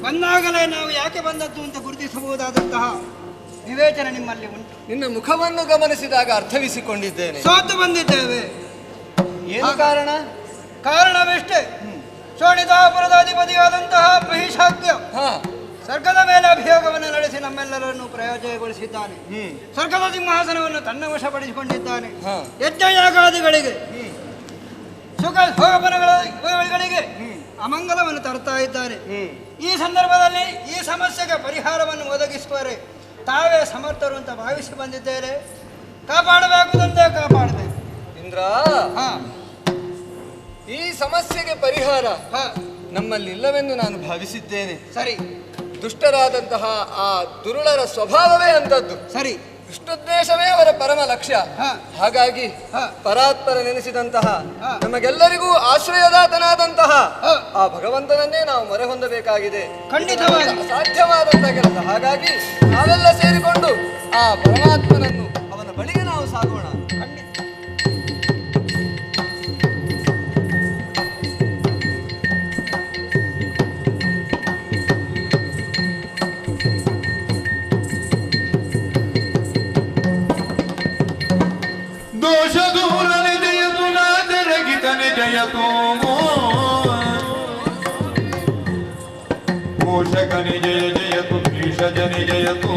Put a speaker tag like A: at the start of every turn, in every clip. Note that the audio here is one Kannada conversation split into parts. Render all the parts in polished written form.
A: ಬಂದಾಗಲೇ ನಾವು ಯಾಕೆ ಬಂದದ್ದು ಅಂತ ಗುರುತಿಸಬಹುದಾದಂತಹ ವಿವೇಚನೆ ನಿಮ್ಮಲ್ಲಿ ಉಂಟು.
B: ನಿನ್ನ ಮುಖವನ್ನು ಗಮನಿಸಿದಾಗ ಅರ್ಥವಿಸಿಕೊಂಡಿದ್ದೇನೆ.
A: ಸೋತು ಬಂದಿದ್ದೇವೆ.
B: ಏನು ಕಾರಣ?
A: ಕಾರಣವೆಷ್ಟೇ, ಶೋಣಿತಾಪುರದ ಅಧಿಪತಿಯಾದಂತಹ ಮಹಿಷಾಗ್ಯ ಸ್ವರ್ಗದ ಮೇಲೆ ಅಭಿಯೋಗವನ್ನು ನಡೆಸಿ ನಮ್ಮೆಲ್ಲರನ್ನು ಪ್ರಯೋಜನಗೊಳಿಸಿದ್ದಾನೆ. ಸ್ವರ್ಗದ ಸಿಂಹಾಸನವನ್ನು ತನ್ನ ವಶಪಡಿಸಿಕೊಂಡಿದ್ದಾನೆ. ಯಜ್ಞಯಾಗಾದಿಗಳಿಗೆ ಸುಖ ಭೋಗಪನಗಳಿಗೆ ಅಮಂಗಲವನ್ನು ತರ್ತಾ ಇದ್ದಾರೆ. ಈ ಸಂದರ್ಭದಲ್ಲಿ ಈ ಸಮಸ್ಯೆಗೆ ಪರಿಹಾರವನ್ನು ಒದಗಿಸುವರೆ ತಾವೇ ಸಮರ್ಥರು ಅಂತ ಭಾವಿಸಿ ಬಂದಿದ್ದೇನೆ. ಕಾಪಾಡಬೇಕಂತೆ ಕಾಪಾಡಬೇಕು.
B: ಇಂದ್ರ, ಈ ಸಮಸ್ಯೆಗೆ ಪರಿಹಾರ ನಮ್ಮಲ್ಲಿ ಇಲ್ಲವೆಂದು ನಾನು ಭಾವಿಸಿದ್ದೇನೆ.
A: ಸರಿ,
B: ದುಷ್ಟರಾದಂತಹ ಆ ದುರುಳರ ಸ್ವಭಾವವೇ ಅಂತದ್ದು.
A: ಸರಿ,
B: ದುಷ್ಟೋದ್ದೇಶವೇ ಅವರ ಪರಮ ಲಕ್ಷ್ಯ. ಹಾಗಾಗಿ ಪರಾತ್ಪರ ನೆನೆಸಿದಂತಹ ನಮಗೆಲ್ಲರಿಗೂ ಆಶ್ರಯದಾತನಾದಂತಹ ಆ ಭಗವಂತನನ್ನೇ ನಾವು ಮೊರೆ ಹೊಂದಬೇಕಾಗಿದೆ.
A: ಖಂಡಿತವಾಗಿ
B: ಸಾಧ್ಯವಾದಂತಹ ಕೆಲಸ. ಹಾಗಾಗಿ ನಾವೆಲ್ಲ ಸೇರಿಕೊಂಡು ಆ ಪರಮಾತ್ಮನನ್ನು ಅವನ ಬಳಿಗೆ ನಾವು ಸಾಗೋಣ.
C: ದೋಷ ದೂರನೆ ಜಯತು ನಾದರಗಿತನೆ ಜಯತು ಪೋಷಕನೆ ಜಯ ಜಯತು ಭೀಷಜನೆ ಜಯತು.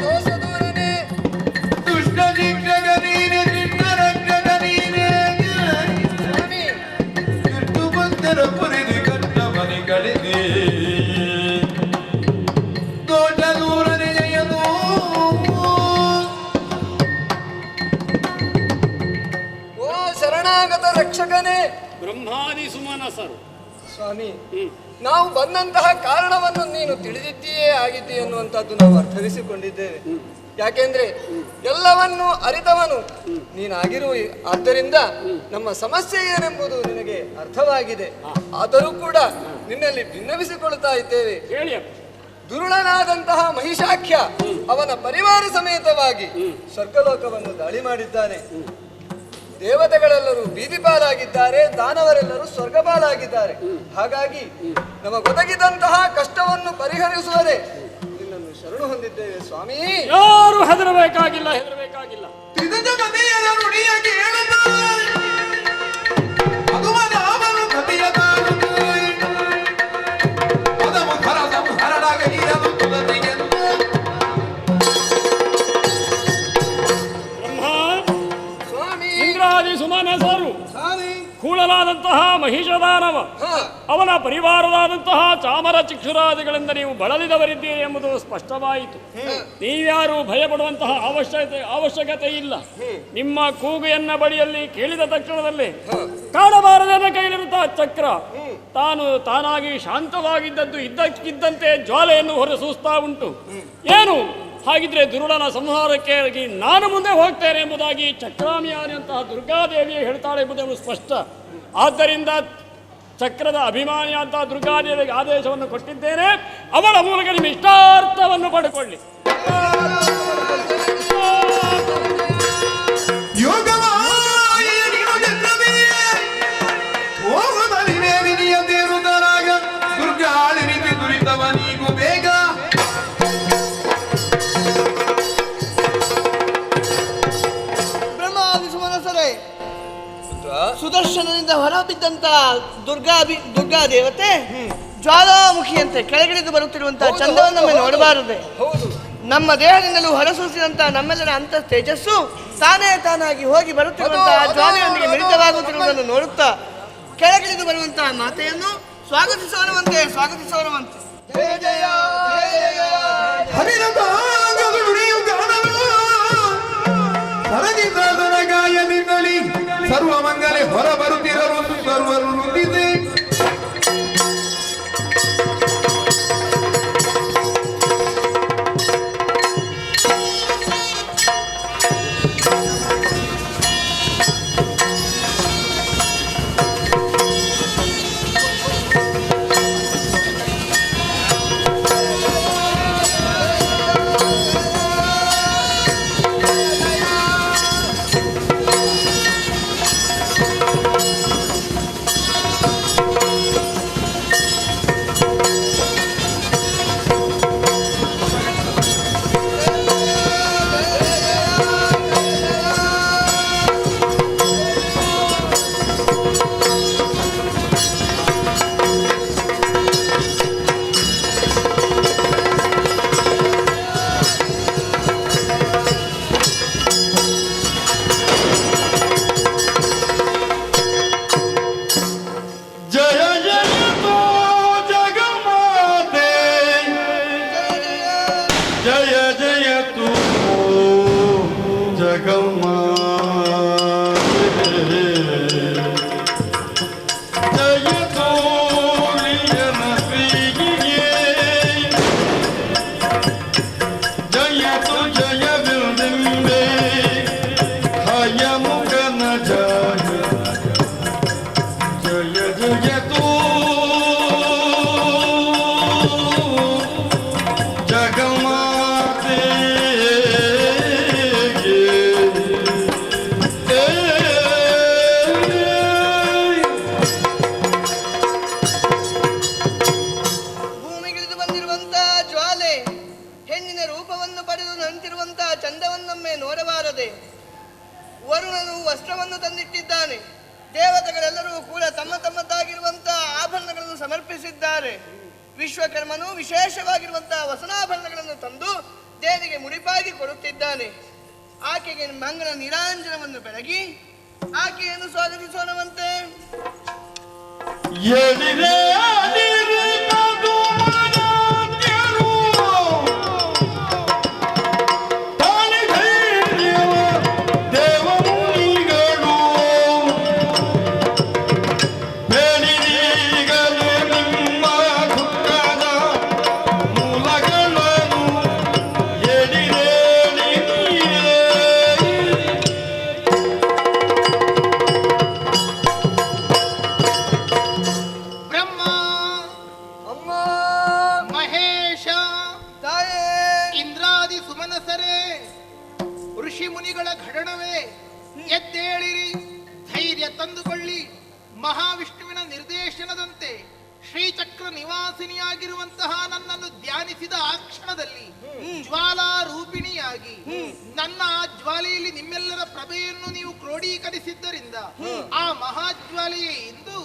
B: ದೋಷ ದೂರನೆ
C: ದುಷ್ಟ ಶಿಕ್ಷಕ ನೀನೆ ಕೃಷ್ಣ ರಕ್ಷಕ ನೀನೆ ಕಟ್ಟು ಬಂದರ ಪುರಿದು ಕಟ್ಟ ಮನೆ ಕಳೆದೆ. ದೋಷ ದೂರನೆ ಜಯತು
B: ಶರಣಾಗತ ರಕ್ಷಕನೇ
D: ಬ್ರಹ್ಮಾದಿ ಸುಮನಸರು.
B: ಸ್ವಾಮಿ, ನಾವು ಬಂದಂತಹ ಕಾರಣವನ್ನು ನೀನು ತಿಳಿದಿದ್ದೀಯೇ ಆಗಿದ್ದೀ ಎನ್ನುವಂತಹದ್ದು ನಾವು ಅರ್ಥವಿಸಿಕೊಂಡಿದ್ದೇವೆ. ಯಾಕೆಂದ್ರೆ ಎಲ್ಲವನ್ನು ಅರಿತವನು ನೀನಾಗಿರುವ ಆದ್ದರಿಂದ ನಮ್ಮ ಸಮಸ್ಯೆ ಏನೆಂಬುದು ನಿನಗೆ ಅರ್ಥವಾಗಿದೆ. ಆದರೂ ಕೂಡ ನಿನ್ನಲ್ಲಿ ಭಿನ್ನವಿಸಿಕೊಳ್ತಾ ಇದ್ದೇವೆ. ದುರುಳನಾದಂತಹ ಮಹಿಷಾಖ್ಯ ಅವನ ಪರಿವಾರ ಸಮೇತವಾಗಿ ಸ್ವರ್ಗಲೋಕವನ್ನು ದಾಳಿ ಮಾಡಿದ್ದಾನೆ. ದೇವತೆಗಳೆಲ್ಲರೂ ಬೀದಿ ಪಾಲಾಗಿದ್ದಾರೆ, ದಾನವರೆಲ್ಲರೂ ಸ್ವರ್ಗ ಪಾಲಾಗಿದ್ದಾರೆ. ಹಾಗಾಗಿ ನಮಗೊದಗಿದಂತಹ ಕಷ್ಟವನ್ನು ಪರಿಹರಿಸುವರೆ ನಿನ್ನನ್ನು ಶರಣು ಹೊಂದಿದ್ದೇವೆ ಸ್ವಾಮಿ.
D: ಯಾರು ಹೆದರಬೇಕಾಗಿಲ್ಲ, ಹೆದರಬೇಕಾಗಿಲ್ಲ. ಸುಮನಸರು ಕೂಳಲಾದಂತಹ ಮಹಿಷದಾನವ ಅವನ ಪರಿವಾರದಾದಂತಹ ಚಾಮರ ಚಿಕ್ಷುರಾದಿಗಳಿಂದ ನೀವು ಬಳಲಿದವರಿದ್ದೀರಿ ಎಂಬುದು ಸ್ಪಷ್ಟವಾಯಿತು. ನೀವ್ಯಾರು ಭಯಪಡುವಂತಹ ಅವಶ್ಯಕತೆ ಇಲ್ಲ. ನಿಮ್ಮ ಕೂಗುಯನ್ನ ಬಳಿಯಲ್ಲಿ ಕೇಳಿದ ತಕ್ಷಣದಲ್ಲಿ ಕಾಣಬಾರದನ್ನ ಕೈಲಿರುತ್ತಾ ಚಕ್ರ ತಾನಾಗಿ ಶಾಂತವಾಗಿದ್ದದ್ದು ಇದ್ದಕ್ಕಿದ್ದಂತೆ ಜ್ವಾಲೆಯನ್ನು ಹೊರಸೂಸ್ತಾ ಉಂಟು. ಏನು ಹಾಗಿದ್ರೆ ದುರುಳನ ಸಂಹಾರಕ್ಕೆ ನಾನು ಮುಂದೆ ಹೋಗ್ತೇನೆ ಎಂಬುದಾಗಿ ಚಕ್ರಾಮಿಯಾನಿಯಂತಹ ದುರ್ಗಾದೇವಿಯೇ ಹೇಳ್ತಾಳೆ ಎಂಬುದು ಸ್ಪಷ್ಟ. ಆದ್ದರಿಂದ ಚಕ್ರದ ಅಭಿಮಾನಿಯಾದಂತಹ ದುರ್ಗಾದೇವಿಗೆ ಆದೇಶವನ್ನು ಕೊಟ್ಟಿದ್ದೇನೆ. ಅವಳ ಮೂಲಕ ನಿಮ್ಮ ಇಷ್ಟಾರ್ಥವನ್ನು ಪಡೆದುಕೊಳ್ಳಿ.
E: ಸುದರ್ಶನದಿಂದ ಹೊರಬಿದ್ದಂತ ದುರ್ಗಾ ದೇವತೆ ಜ್ವಾಲಾಮುಖಿಯಂತೆ ಕೆಳಗಿಳಿದು ಬರುತ್ತಿರುವಂತಹ ಚಂದವನ್ನು ನಮಗೆ ನೋಡಬಾರದೆ. ನಮ್ಮ ದೇಹದಿಂದಲೂ ಹೊರಸೂಸಿದಂತಹ ನಮ್ಮೆಲ್ಲರ ಅಂತ ತೇಜಸ್ಸು ತಾನಾಗಿ ಹೋಗಿ ಬರುತ್ತಿರುವಂತಹ ಜ್ವಾಲೆಯೊಂದಿಗೆ ಮಿಳಿತವಾಗುತ್ತಿರುವುದನ್ನು ನೋಡುತ್ತಾ ಕೆಳಗಿಳಿದು ಬರುವಂತಹ ಮಾತೆಯನ್ನು ಸ್ವಾಗತಿಸೋಣವಂತೆ. ಜಯ ಜಯ
C: ಗಾಯದಿಂದಲೇ ಸರ್ವಮಂಗಲೆ ಹೊರ ಬರುತ್ತಿರಲು ಸರ್ವರು ನುಡಿದೆ.
E: ದೇವತೆಗಳೆಲ್ಲರೂ ಕೂಡ ತಮ್ಮ ತಮ್ಮದ್ದಾಗಿರುವಂತಹ ಆಭರಣಗಳನ್ನು ಸಮರ್ಪಿಸಿದ್ದಾರೆ. ವಿಶ್ವಕರ್ಮನು ವಿಶೇಷವಾಗಿರುವಂತಹ ವಸನಾಭರಣಗಳನ್ನು ತಂದು ದೇವಿಗೆ ಮುಡಿಪಾಗಿ ಕೊಡುತ್ತಿದ್ದಾನೆ. ಆಕೆಗೆ ಮಂಗಲ ನೀರಾಂಜನವನ್ನು ಬೆಳಗಿ ಆಕೆಯನ್ನು ಸ್ವಾಗತಿಸೋಣವಂತೆ.
F: ಋಷಿ ಮುನಿಗಳ ಘಟನವೇ, ಎದ್ದೇಳಿರಿ, ಧೈರ್ಯ ತಂದುಕೊಳ್ಳಿ. ಮಹಾವಿಷ್ಣುವಿನ ನಿರ್ದೇಶನದಂತೆ ಶ್ರೀಚಕ್ರ ನಿವಾಸಿನಿಯಾಗಿರುವಂತಹ ನನ್ನನ್ನು ಧ್ಯಾನಿಸಿದ ಆ ಕ್ಷಣದಲ್ಲಿ ಜ್ವಾಲಾ ರೂಪಿಣಿಯಾಗಿ ನನ್ನ ಆ ಜ್ವಾಲೆಯಲ್ಲಿ ನಿಮ್ಮೆಲ್ಲರ ಪ್ರಭೆಯನ್ನು ನೀವು ಕ್ರೋಢೀಕರಿಸಿದ್ದರಿಂದ ಆ ಮಹಾಜ್ವಾಲೆಯೇ ಇಂದು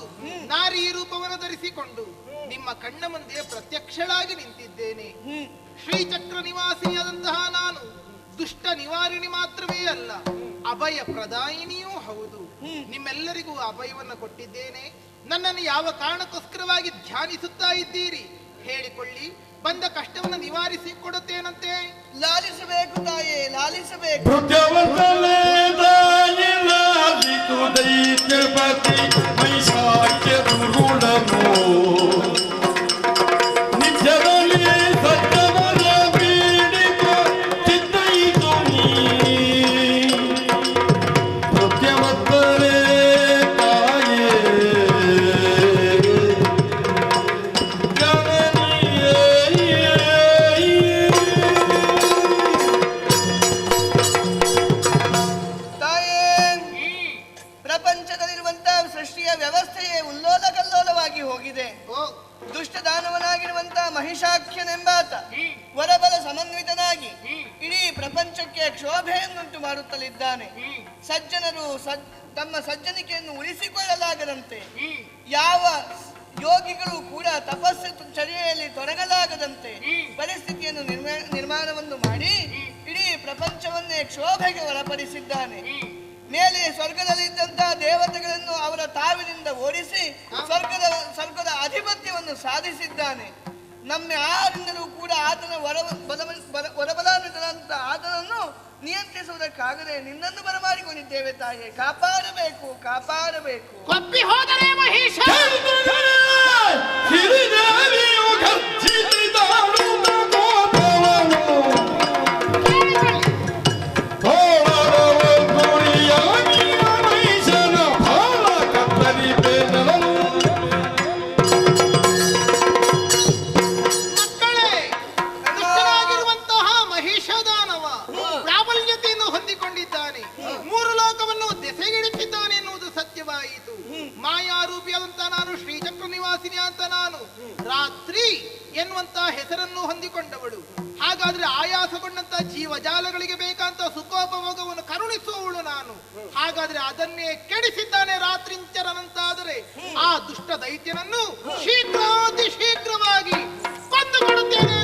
F: ನಾರಿ ರೂಪವನ್ನು ಧರಿಸಿಕೊಂಡು ನಿಮ್ಮ ಕಣ್ಣ ಮುಂದೆ ಪ್ರತ್ಯಕ್ಷಳಾಗಿ ನಿಂತಿದ್ದೇನೆ. ಶ್ರೀಚಕ್ರ ನಿವಾಸಿನಿಯಾದಂತಹ ನಾನು ದುಷ್ಟ ನಿವಾರಣಿ ಮಾತ್ರವೇ ಅಲ್ಲ, ಅಭಯ ಪ್ರದಾಯಿನಿಯೂ ಹೌದು. ನಿಮ್ಮೆಲ್ಲರಿಗೂ ಅಭಯವನ್ನು ಕೊಟ್ಟಿದ್ದೇನೆ. ನನ್ನನ್ನು ಯಾವ ಕಾರಣಕ್ಕೋಸ್ಕರವಾಗಿ ಧ್ಯಾನಿಸುತ್ತಾ ಇದ್ದೀರಿ ಹೇಳಿಕೊಳ್ಳಿ, ಬಂದ ಕಷ್ಟವನ್ನು ನಿವಾರಿಸಿ ಕೊಡುತ್ತೇನಂತೆ.
E: ಲಾಲಿಸಬೇಕು ತಾಯೇ, ಲಾಲಿಸಬೇಕು. ಮಹಿಷಾಖ್ಯನೆಂಬಾತ ವರಬಲ ಸಮನ್ವಿತನಾಗಿ ಇಡೀ ಪ್ರಪಂಚಕ್ಕೆ ಕ್ಷೋಭೆಯನ್ನುಂಟು ಮಾಡುತ್ತಲಿದ್ದಾನೆ. ಸಜ್ಜನರು ತಮ್ಮ ಸಜ್ಜನಿಕೆಯನ್ನು ಉಳಿಸಿಕೊಳ್ಳಲಾಗದಂತೆ, ಯಾವ ಯೋಗಿಗಳು ಕೂಡ ತಪಸ್ಸು ಚರ್ಯೆಯಲ್ಲಿ ತೊಡಗಲಾಗದಂತೆ ಪರಿಸ್ಥಿತಿಯನ್ನು ನಿರ್ಮಾಣವನ್ನು ಮಾಡಿ ಇಡೀ ಪ್ರಪಂಚವನ್ನೇ ಕ್ಷೋಭೆಗೆ ಒಳಪಡಿಸಿದ್ದಾನೆ. ಮೇಲೆ ಸ್ವರ್ಗದಲ್ಲಿದ್ದಂತಹ ದೇವತೆಗಳನ್ನು ಅವರ ತಾವಿನಿಂದ ಓಡಿಸಿ ಸ್ವರ್ಗದ ಅಧಿಪತ್ಯವನ್ನು ಸಾಧಿಸಿದ್ದಾನೆ. ನಮ್ಮ ಯಾರಿಂದಲೂ ಕೂಡ ಆತನ ವರಬಲಾನ್ವಿತನಾದಂತ ಆತನನ್ನು ನಿಯಂತ್ರಿಸುವುದಕ್ಕಾಗದೆ ನಿನ್ನನ್ನು ಬರಮಾಡಿಕೊಂಡಿದ್ದೇವೆ ತಾಯಿಯೇ, ಕಾಪಾಡಬೇಕು, ಕಾಪಾಡಬೇಕು.
F: ಕೊಪ್ಪಿ ಹೋದರೆ ಮಹೇಶ ಎನ್ನುವಂತ ಹೆಸರನ್ನು ಹೊಂದಿಕೊಂಡವಳು. ಹಾಗಾದ್ರೆ ಆಯಾಸಗೊಂಡಂತ ಜೀವಜಾಲಗಳಿಗೆ ಬೇಕಂತ ಸುಖೋಪಭೋಗವನ್ನು ಕರುಣಿಸುವವಳು ನಾನು. ಹಾಗಾದ್ರೆ ಅದನ್ನೇ ಕೆಡಿಸಿದ್ದಾನೆ ರಾತ್ರಿಂಚರನಂತಾದರೆ ಆ ದುಷ್ಟ ದೈತ್ಯನನ್ನು ಶೀಘ್ರಾತಿ ಶೀಘ್ರವಾಗಿ ಕೊಂದುಕೊಡುತ್ತೇನೆ,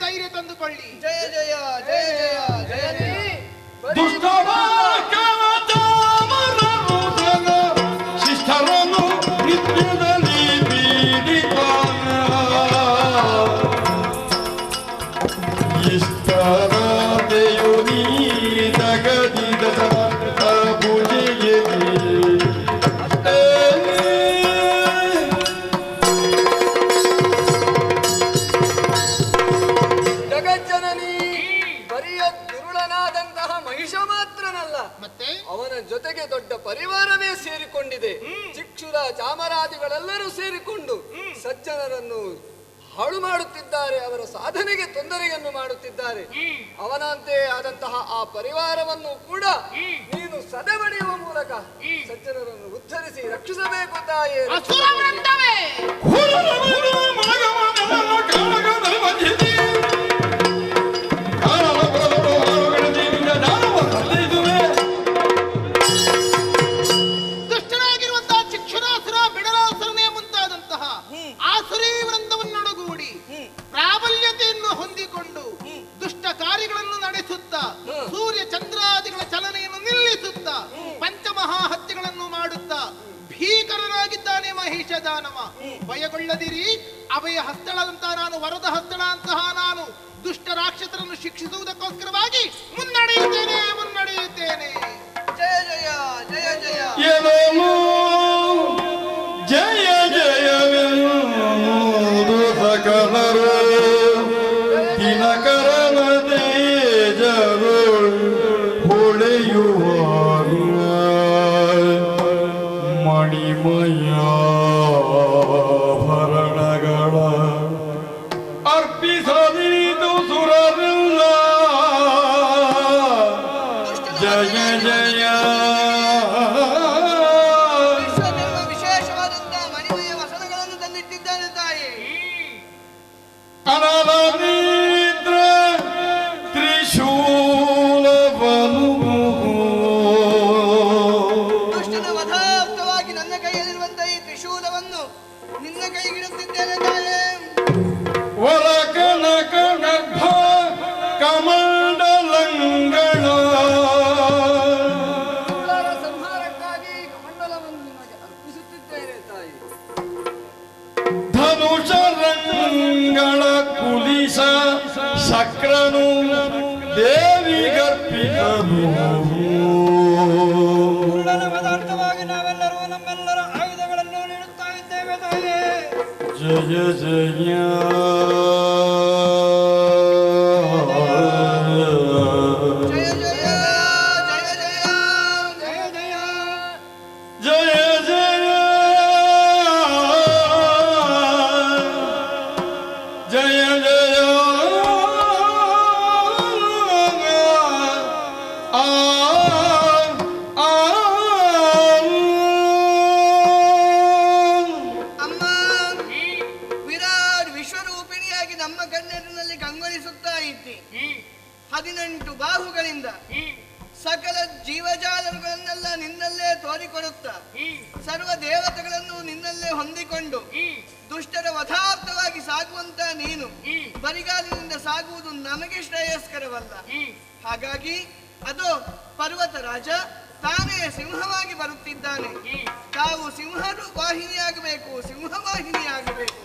F: ಧೈರ್ಯ ತಂದುಕೊಳ್ಳಿ.
E: ಜಯ ಜಯ ಜಯ ಜಯ ಜಯ
B: ಅವನ ಜೊತೆಗೆ ದೊಡ್ಡ ಪರಿವಾರವೇ ಸೇರಿಕೊಂಡಿದೆ. ಚಿಕ್ಷುರ ಚಾಮರಾದಿಗಳೆಲ್ಲರೂ ಸೇರಿಕೊಂಡು ಸಜ್ಜನರನ್ನು ಹಾಳು ಮಾಡುತ್ತಿದ್ದಾರೆ, ಅವರ ಸಾಧನೆಗೆ ತೊಂದರೆಯನ್ನು ಮಾಡುತ್ತಿದ್ದಾರೆ. ಅವನಂತೆ ಆದಂತಹ ಆ ಪರಿವಾರವನ್ನು ಕೂಡ ನೀನು ಸದೆಬಡಿಯುವ ಮೂಲಕ ಸಜ್ಜನರನ್ನು ಉದ್ಧರಿಸಿ ರಕ್ಷಿಸಬೇಕು ತಾಯೇ.
F: ದುಷ್ಟನಾದ ಮಹಿಷ ದಾನವ. ಭಯಗೊಳ್ಳದಿರಿ, ಅಭಯ ಹಸ್ತಳದಂತಹ ನಾನು, ವರದ ಹಸ್ತಳ ಅಂತಹ ನಾನು ದುಷ್ಟ ರಾಕ್ಷಸರನ್ನು ಶಿಕ್ಷಿಸುವುದಕ್ಕೋಸ್ಕರವಾಗಿ ಮುನ್ನಡೆಯುತ್ತೇನೆ.
E: ಜಯ ಜಯ ಜಯ ಜಯ
C: ಎಲನು ಜಯ ಜಯವೆಂದು ಸಕಲರು ದಿನಕರನ ತೇಜರು ಹೊಳೆಯುವ ಮಣಿಮಯ ಭರಣಗಳ ಅರ್ಪಿಸದಿತು ಸುರರಿಲ್ಲ. ಜಯ ಜಯ
E: ವಿಶ್ವಧರ್ಮ ವಿಶೇಷವಾದಂತಹ ಮಣಿಮಯ ವಸನಗಳನ್ನು ತಂದಿಟ್ಟಿದ್ದಾನೆ ತಾಯಿ.
C: ಅನಲನಿದ್ರ ತ್ರಿಶೂಲ ಬಲು
E: ದುಷ್ಟನ ವಧಾರ್ಥವಾಗಿ ನನ್ನ ಕೈಯಲ್ಲಿರುವಂತಹ ಈ ತ್ರಿಶೂಲವನ್ನು ನಿನ್ನ ಕೈಗಿಡುತ್ತಿದ್ದೇನೆ ತಾಯೇ.
C: ವರ ಕನಕ ಗರ್ಭ ಕಮಂಡಲಂಗಳ
B: ಸಂಹಾರಕ್ಕಾಗಿ ಕಮಂಡಲವನ್ನು ನಿಮಗೆ ಅರ್ಪಿಸುತ್ತಿದ್ದೇನೆ ತಾಯಿ.
C: ಧನುಷರಂಗಳ ಕುಲಿಸ ಶಕ್ರನು ದೇವಿಗರ್ಪಿತನು.
A: ಕೂಡಲ ಪದಾರ್ಥವಾಗಿ ನಾವೆಲ್ಲರೂ ನಮ್ಮೆಲ್ಲರ ಆಯುಧಗಳನ್ನು ನೀಡುತ್ತಾ ಇದ್ದೇವೆ ತಾಯೇ.
C: ಜಯ ಜಯ
E: ಜಯ ಜಯ ಜಯ ಜಯ ಜಯ ಜಯ
C: ಜಯ ಜಯ ಜಯ ಜಯ ಆ ಆ
E: ಅಮ್ಮ, ವಿರಾಟ್ ವಿಶ್ವರೂಪಿಣಿಯಾಗಿ ನಮ್ಮ ಕಣ್ಣೆದುರಿನಲ್ಲಿ ಕಂಗೊಳಿಸುತ್ತಾ ಇದ್ದಿ. 18 ಬಾಹುಗಳಿಂದ ಸಕಲ ಜೀವಜಾಲಗಳನ್ನೆಲ್ಲ ನಿನ್ನಲ್ಲೇ ತೋರಿಕೊಡುತ್ತಾ ಸರ್ವ ದೇವತೆಗಳನ್ನು ನಿನ್ನಲ್ಲೇ ಹೊಂದಿಕೊಂಡು ದುಷ್ಟರ ವಧಾರ್ಥವಾಗಿ ಸಾಗುವಂತ ನೀನು ಬರಿಗಾಲಿನಿಂದ ಸಾಗುವುದು ನಮಗೆ ಶ್ರೇಯಸ್ಕರವಲ್ಲ. ಹಾಗಾಗಿ ಅದು ಪರ್ವತ ರಾಜ ತಾನೇ ಸಿಂಹವಾಗಿ ಬರುತ್ತಿದ್ದಾನೆ. ತಾವು ಸಿಂಹರು ವಾಹಿನಿಯಾಗಬೇಕು, ಸಿಂಹವಾಹಿನಿಯಾಗಬೇಕು.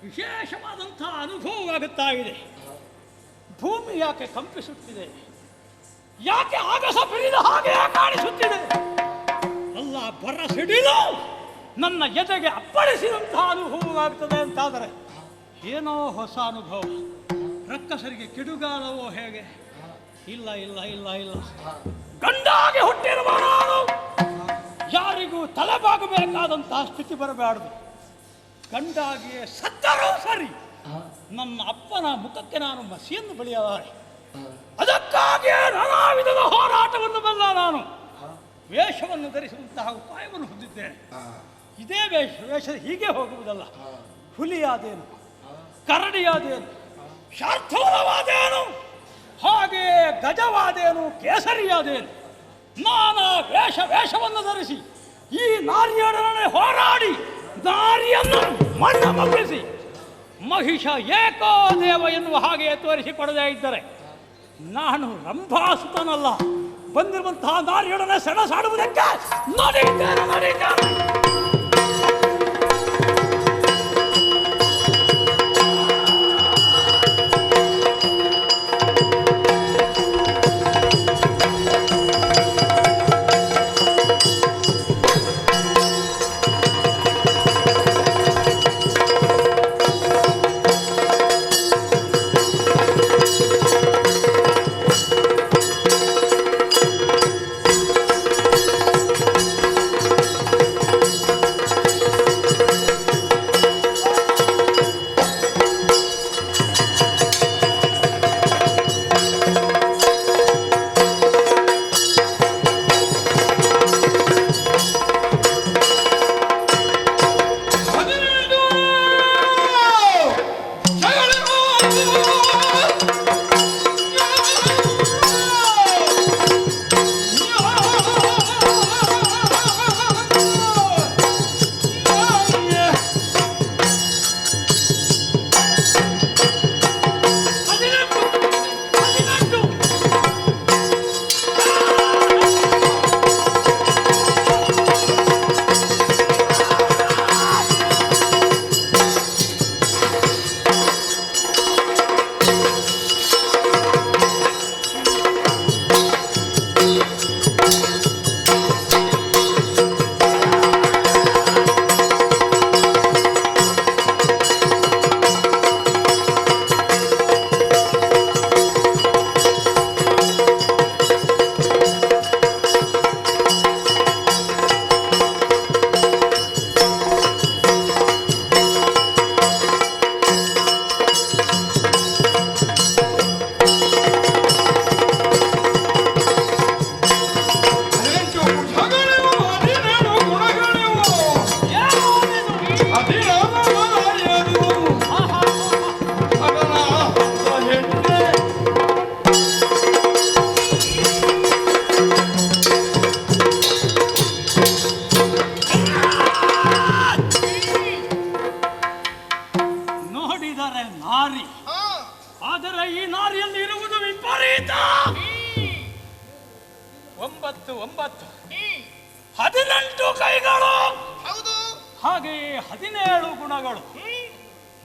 D: ವಿಶೇಷವಾದಂಥ ಅನುಭವವಾಗುತ್ತಾ ಇದೆ. ಭೂಮಿ ಯಾಕೆ ಕಂಪಿಸುತ್ತಿದೆ? ಯಾಕೆ ಆಗಸ ಬಿರಿದ ಹಾಗೆ ಕಾಣಿಸುತ್ತಿದೆ? ಅಲ್ಲ, ಬರ ಸಿಡಿಲು ನನ್ನ ಎದೆಗೆ ಅಪ್ಪಳಿಸಿದಂತಹ ಅನುಭವವಾಗ್ತದೆ ಅಂತಾದರೆ ಏನೋ ಹೊಸ ಅನುಭವ. ರಕ್ಕಸರಿಗೆ ಕಿಡುಗಾಲವೋ ಹೇಗೆ? ಇಲ್ಲ ಇಲ್ಲ ಇಲ್ಲ ಇಲ್ಲ, ಗಂಡಾಗಿ ಹುಟ್ಟಿರುವ ನಾನು ಯಾರಿಗೂ ತಲೆಬಾಗಬೇಕಾದಂತಹ ಸ್ಥಿತಿ ಬರಬಾರದು. ಗಂಡಾಗಿಯೇ ಸತ್ತರೂ ಸರಿ, ನನ್ನ ಅಪ್ಪನ ಮುಖಕ್ಕೆ ನಾನು ಮಸಿಯನ್ನು ಬಳಿಯಲಾರೆ. ಅದಕ್ಕಾಗಿಯೇ ನಾನಾ ವಿಧದ ಹೋರಾಟವನ್ನು ಬಲ್ಲ. ನಾನು ವೇಷವನ್ನು ಧರಿಸುವಂತಹ ಉಪಾಯವನ್ನು ಹೊಂದಿದ್ದೇನೆ. ಇದೇ ವೇಷ ಹೀಗೆ ಹೋಗುವುದಲ್ಲ. ಹುಲಿಯಾದೇನು, ಕರಡಿಯಾದೇನು, ಶಾರ್ಥೂಲವಾದೇನು, ಹಾಗೆ ಗಜವಾದೇನು, ಕೇಸರಿಯಾದೇನು, ನಾನಾ ವೇಷವನ್ನು ಧರಿಸಿ ಈ ನಾರಿಯೊಡನೆ ಹೋರಾಡಿ ನಾರಿಯನ್ನು ಮಣ್ಣ ಮಗ್ಗಿಸಿ ಮಹಿಷ ಏಕೋ ದೇವ ಎನ್ನುವ ಹಾಗೆಯೇ ತೋರಿಸಿಕೊಡದೇ ಇದ್ದರೆ ನಾನು ರಂಭಾಸುತನಲ್ಲ. ಬಂದಿರುವಂತಹ ನಾರಿಯೊಡನೆ ಸೆಣಸಾಡುವುದಕ್ಕೆ ನಡೆಯುತ್ತೇನೆ.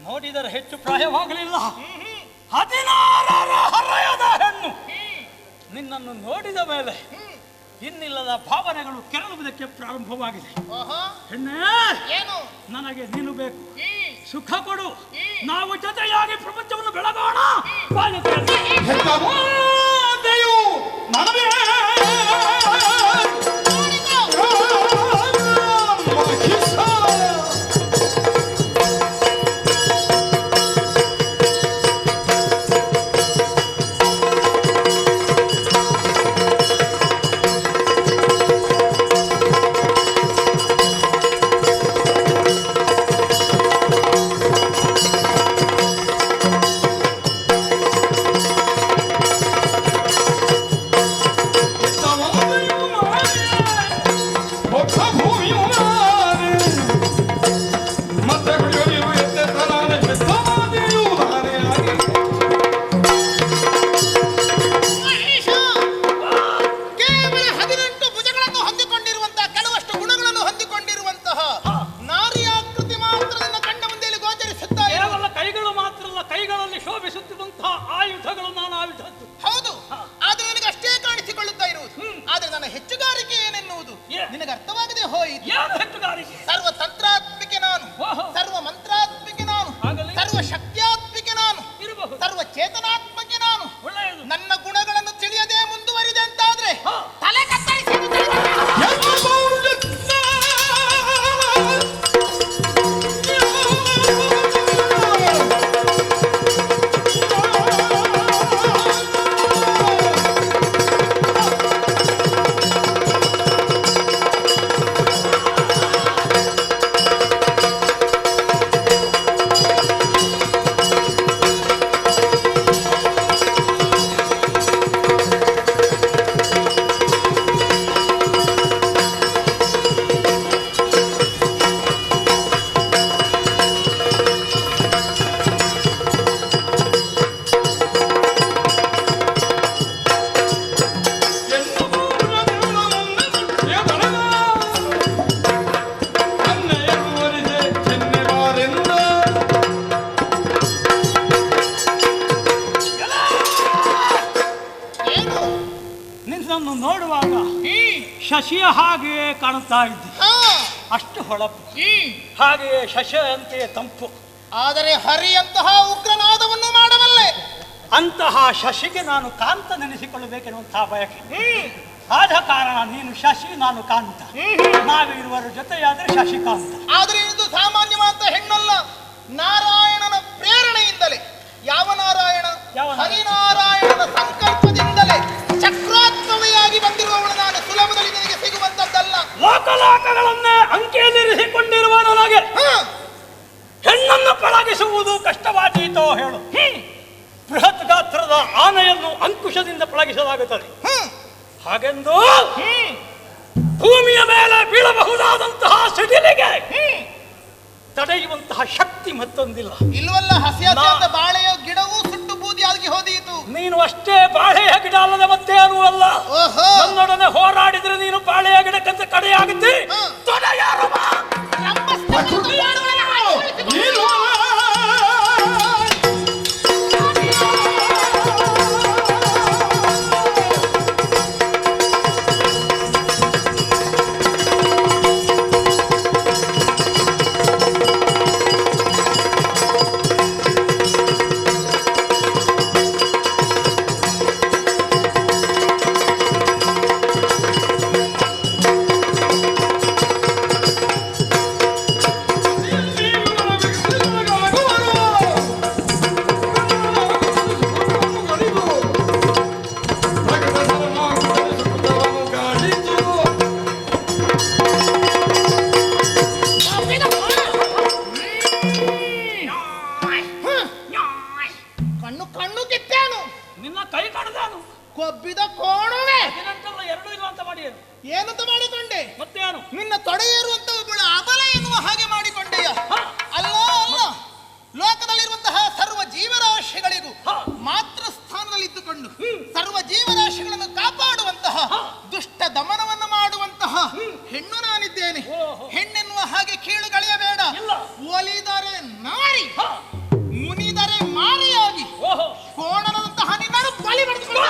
D: ನೋಡಿದರೆ ಹೆಚ್ಚು ಪ್ರಾಯವಾಗಲಿಲ್ಲ. 16ರ ಹರೆಯದ ಹೆಣ್ಣು. ನಿನ್ನನ್ನು ನೋಡಿದ ಮೇಲೆ ಇನ್ನಿಲ್ಲದ ಭಾವನೆಗಳು ಕೆರಳುವುದಕ್ಕೆ ಪ್ರಾರಂಭವಾಗಿದೆ. ಹೆಣ್ಣೆ, ನನಗೆ ನೀನು ಬೇಕು. ಸುಖ ಕೊಡು. ನಾವು ಜೊತೆಯಾಗಿ ಪ್ರಪಂಚವನ್ನು ಬೆಳಗೋಣ.
F: ಚೇತನಾತ್ಮಕ್ಕೆ ನಾನು
D: ಒಳ್ಳೆಯದು.
F: ನನ್ನ ಗುಣಗಳನ್ನು ತಿಳಿಯದೆ ಮುಂದುವರಿದೆ ಅಂತಾದ್ರೆ ತಲೆ ಕತ್ತರಿಸಿ
D: ನಿನ್ನನ್ನು ನೋಡುವಾಗ ಶಶಿಯ ಹಾಗೆಯೇ ಕಾಣುತ್ತಾ ಇದ್ದೆ. ಅಷ್ಟು ಹೊಳಪು, ಹಾಗೆಯೇ ಶಶಿಯಂತೆಯೇ ತಂಪು.
F: ಆದರೆ ಹರಿಯಂತಹ ಉಗ್ರನಾದವನ್ನು ಮಾಡಬಲ್ಲೆ.
D: ಅಂತಹ ಶಶಿಗೆ ನಾನು ಕಾಂತ ನೆನೆಸಿಕೊಳ್ಳಬೇಕೆನ್ನುವಂತಹ ಬಯಕೆ. ಆದ ಕಾರಣ ನೀನು ಶಶಿ, ನಾನು ಕಾಂತ. ನಾವಿರುವರ ಜೊತೆಯಾದರೆ ಶಶಿಕಾಂತ.
F: ಆದರೆ ಇದು ಸಾಮಾನ್ಯವಾದ ಹೆಣ್ಣಲ್ಲ. ನಾರಾಯಣನ ಪ್ರೇರಣೆಯಿಂದಲೇ. ಯಾವ ನಾರಾಯಣ? ಹರಿನಾರಾಯಣನ ಸಂಕಲ್ಪದಿಂದಲೇ ಚಕ್ರಾತ್ಮವೆಯಾಗಿ ಬಂದಿರುವವಳು ನಾನು. ಸುಲಭದಲ್ಲಿ ನಿನಗೆ ಸಿಗುವಂತದ್ದಲ್ಲ.
D: ಲೋಕಲೋಕಗಳನ್ನೇ ಅಂಕೆಯಲ್ಲಿರಿಸಿಕೊಂಡಿರುವ ನನಗೆ ಹೆಣ್ಣನ್ನು ಪಳಗಿಸುವುದು ಕಷ್ಟವಾದೀತೋ ಹೇಳು. ಬೃಹತ್ ಗಾತ್ರದ ಆನೆಯನ್ನು ಅಂಕುಶದಿಂದ ಪಳಗಿಸಲಾಗುತ್ತದೆ. ಹಾಗೆಂದು ಭೂಮಿಯ ಮೇಲೆ ಬೀಳಬಹುದಾದಂತಹ ಸಿಡಿಲಿಗೆ ತಡೆಯುವಂತಹ ಶಕ್ತಿ ಮತ್ತೊಂದಿಲ್ಲ.
F: ಇಲ್ವಲ್ಲ, ಹಸಿಯಾದ ಬಾಳೆಯ ಗಿಡವೂ ಸುಟ್ಟು ಬೂದಿಯಾಗಿ ಹೋದೀತು.
D: ನೀನು ಅಷ್ಟೇ ಬಾಳೆಯ ಗಿಡ ಅಲ್ಲದೆ ಮತ್ತೇನೂ ಅಲ್ಲ. ನನ್ನೊಡನೆ ಹೋರಾಡಿದ್ರೆ ನೀನು ಬಾಳೆಯ ಗಿಡಕ್ಕಂತ ಕಡೆಯಾಗುತ್ತೆ.
F: ಕೊಬ್ಬಿದ ಕೋಣವೇ.
D: ಎರಡು ಇಲ್ಲ ಅಂತ ಮಾಡಿ
F: ಏನಂತ ಮಾಡಿಕೊಂಡೆ?
D: ಮತ್ತೇನು?
F: ನಿನ್ನ ತೊಡೆಯೇರುವಂತ ಒಬ್ಬಳು ಅಬಲ ಎನ್ನುವ ಹಾಗೆ ಮಾಡಿಕೊಂಡೆಯ? ಅಲ್ಲ ಅಲ್ಲ, ಲೋಕದಲ್ಲಿರುವಂತಹ ಸರ್ವ ಜೀವರಾಶಿಗಳಿಗೂ ಮಾತೃ ಸ್ಥಾನದಲ್ಲಿದ್ದುಕೊಂಡು ಸರ್ವ ಜೀವರಾಶಿಗಳನ್ನು ಕಾಪಾಡುವಂತಹ ದುಷ್ಟ ದಮನವನ್ನು ಮಾಡುವಂತಹ ಹೆಣ್ಣು ನಾನಿದ್ದೇನೆ. ಹೆಣ್ಣೆನ್ನುವ ಹಾಗೆ ಕೀಳುಗಳೆಯಬೇಡ. ಒಲಿದರೆ ನಾರಿ, ಮುನಿದರೆ ಮಾರಿಯಾಗಿ ಕೋಣನಂತಹ ನಿನ್ನನ್ನು ಬಲಿ ಪಡೆದುಕೊಳ್ಳ.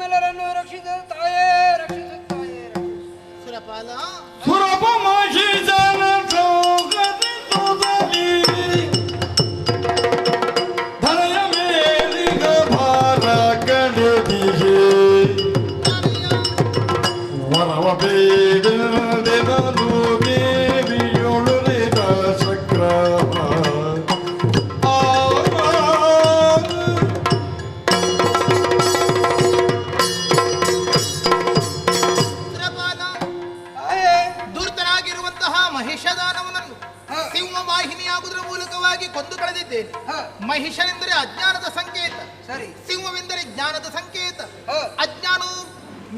E: ನಮ್ಮೆಲ್ಲರನ್ನು ರಕ್ಷಿಸ ತಾಯೇ, ರಕ್ಷಿಸು ತಾಯೇ, ರಕ್ಷಿಸು.
F: ಸುರಪಾಲ
C: ಸುರಪಮಹಿಷನ ಸೌಗತಿ ಸುಧಲಿ ಧರೆಯ ಮೇಲಿಗ ಭಾರ ಕಡೆದಿಗೆ ವರವ ಬೇಡದೆನದು ದೇವಿಯೊಳುರಿದ ಚಕ್ರ
F: ಸುರಪಾಲ,
E: ತಾಯೇ,
F: ದುರ್ತನಾಗಿರುವಂತಹ ಮಹಿಷದಾನವನನ್ನು ಸಿಂಹ ವಾಹಿನಿಯಾಗುವುದರ ಮೂಲಕವಾಗಿ ಕೊಂದು ಕಳೆದಿದ್ದೇನೆ.
E: ಹ,
F: ಮಹಿಷನೆಂದರೆ ಅಜ್ಞಾನದ ಸಂಕೇತ,
E: ಸರಿ.
F: ಸಿಂಹವೆಂದರೆ ಜ್ಞಾನದ ಸಂಕೇತ.
E: ಹ,
F: ಅಜ್ಞಾನವು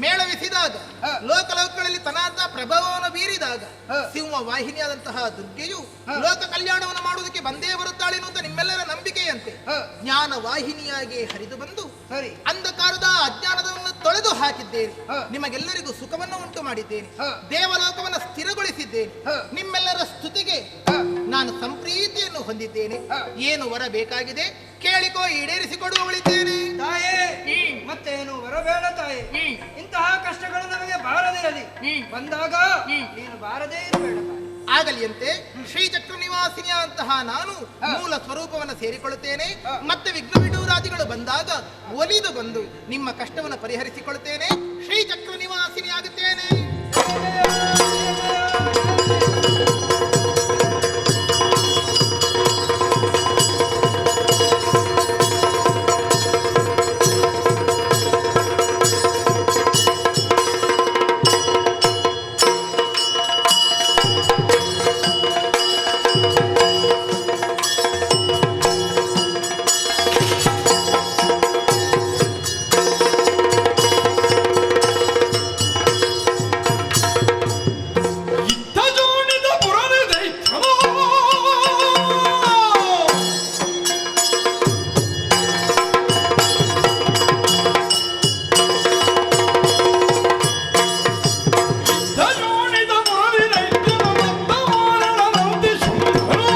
F: ಮೇಳವಿಸಿದಾಗ,
E: ಹ.
F: ಲೋಕಲೋಕಗಳಲ್ಲಿ ತನ್ನಾದ ಪ್ರಭಾವವನ್ನು ಬೀರಿದಾಗ
E: ಹ.
F: ಸಿಂಹ ವಾಹಿನಿಯಾದಂತಹ ದುರ್ಗೆಯು
E: ಹ.
F: ಲೋಕ ಕಲ್ಯಾಣವನ್ನು ಮಾಡುವುದಕ್ಕೆ ಬಂದೇ ಬರುತ್ತಾಳೆ ಎನ್ನುವಂತ ನಿಮ್ಮೆಲ್ಲರ ನಂಬಿಕೆಯಂತೆ
E: ಹ.
F: ಜ್ಞಾನ ವಾಹಿನಿಯಾಗಿ ಹರಿದು ಬಂದು
E: ಸರಿ.
F: ಅಂಧಕಾರದ ಅಜ್ಞಾನವನ್ನು ತೊಳೆದು ಹಾಕಿದ್ದೇನೆ.
E: ಹ.
F: ನಿಮಗೆಲ್ಲರಿಗೂ ಸುಖವನ್ನು ಉಂಟು ಮಾಡಿದ್ದೇನೆ.
E: ಹ.
F: ದೇವಲೋಕವನ್ನು ಸ್ಥಿರಗೊಳಿಸಿದ್ದೇನೆ.
E: ಹ.
F: ನಿಮ್ಮೆಲ್ಲರ ಸ್ತುತಿಗೆ
E: ಹ.
F: ನಾನು ಸಂಪ್ರೀತಿಯನ್ನು ಹೊಂದಿದ್ದೇನೆ.
E: ಹ.
F: ಏನು ವರ ಬೇಕಾಗಿದೆ ಕೇಳಿಕೋ, ಈಡೇರಿಸಿಕೊಡುವಳಿದ್ದೇನೆ.
E: ತಾಯೇ, ಮತ್ತೇನು ಬರಬೇಡ ತಾಯೇ. ಇಂತಹ ಕಷ್ಟಗಳು ನಮಗೆ ಬಾರದಿರಲಿ. ಬಂದಾಗ ನೀನು ಬಾರದೇ ಇರಬೇಡ ತಾಯಿ.
F: ಆಗಲಿಯಂತೆ ಶ್ರೀಚಕ್ರ ನಿವಾಸಿನಿಯಂತಹ ನಾನು
E: ಹ.
F: ಮೂಲ ಸ್ವರೂಪವನ್ನು ಸೇರಿಕೊಳ್ಳುತ್ತೇನೆ.
E: ಹ.
F: ಮತ್ತೆ ವಿಘ್ನ ವಿಡೂರಾದಿಗಳು ಬಂದಾಗ ಒಲಿದು ಬಂದು ನಿಮ್ಮ ಕಷ್ಟವನ್ನು ಪರಿಹರಿಸಿಕೊಳ್ಳುತ್ತೇನೆ. ಶ್ರೀಚಕ್ರ ನಿವಾಸಿನಿಯಾಗುತ್ತೇನೆ.
C: ಇತ್ತ ಜೋಡಿದ ಪುರದ ದೈತ್ಯನೋ ಇತ್ತ ಜೋಡಿದ ಪುರದ ದೈತ್ಯನ ಮತ್ತಮಾರಣನಂತೆ ಶುಂಭನು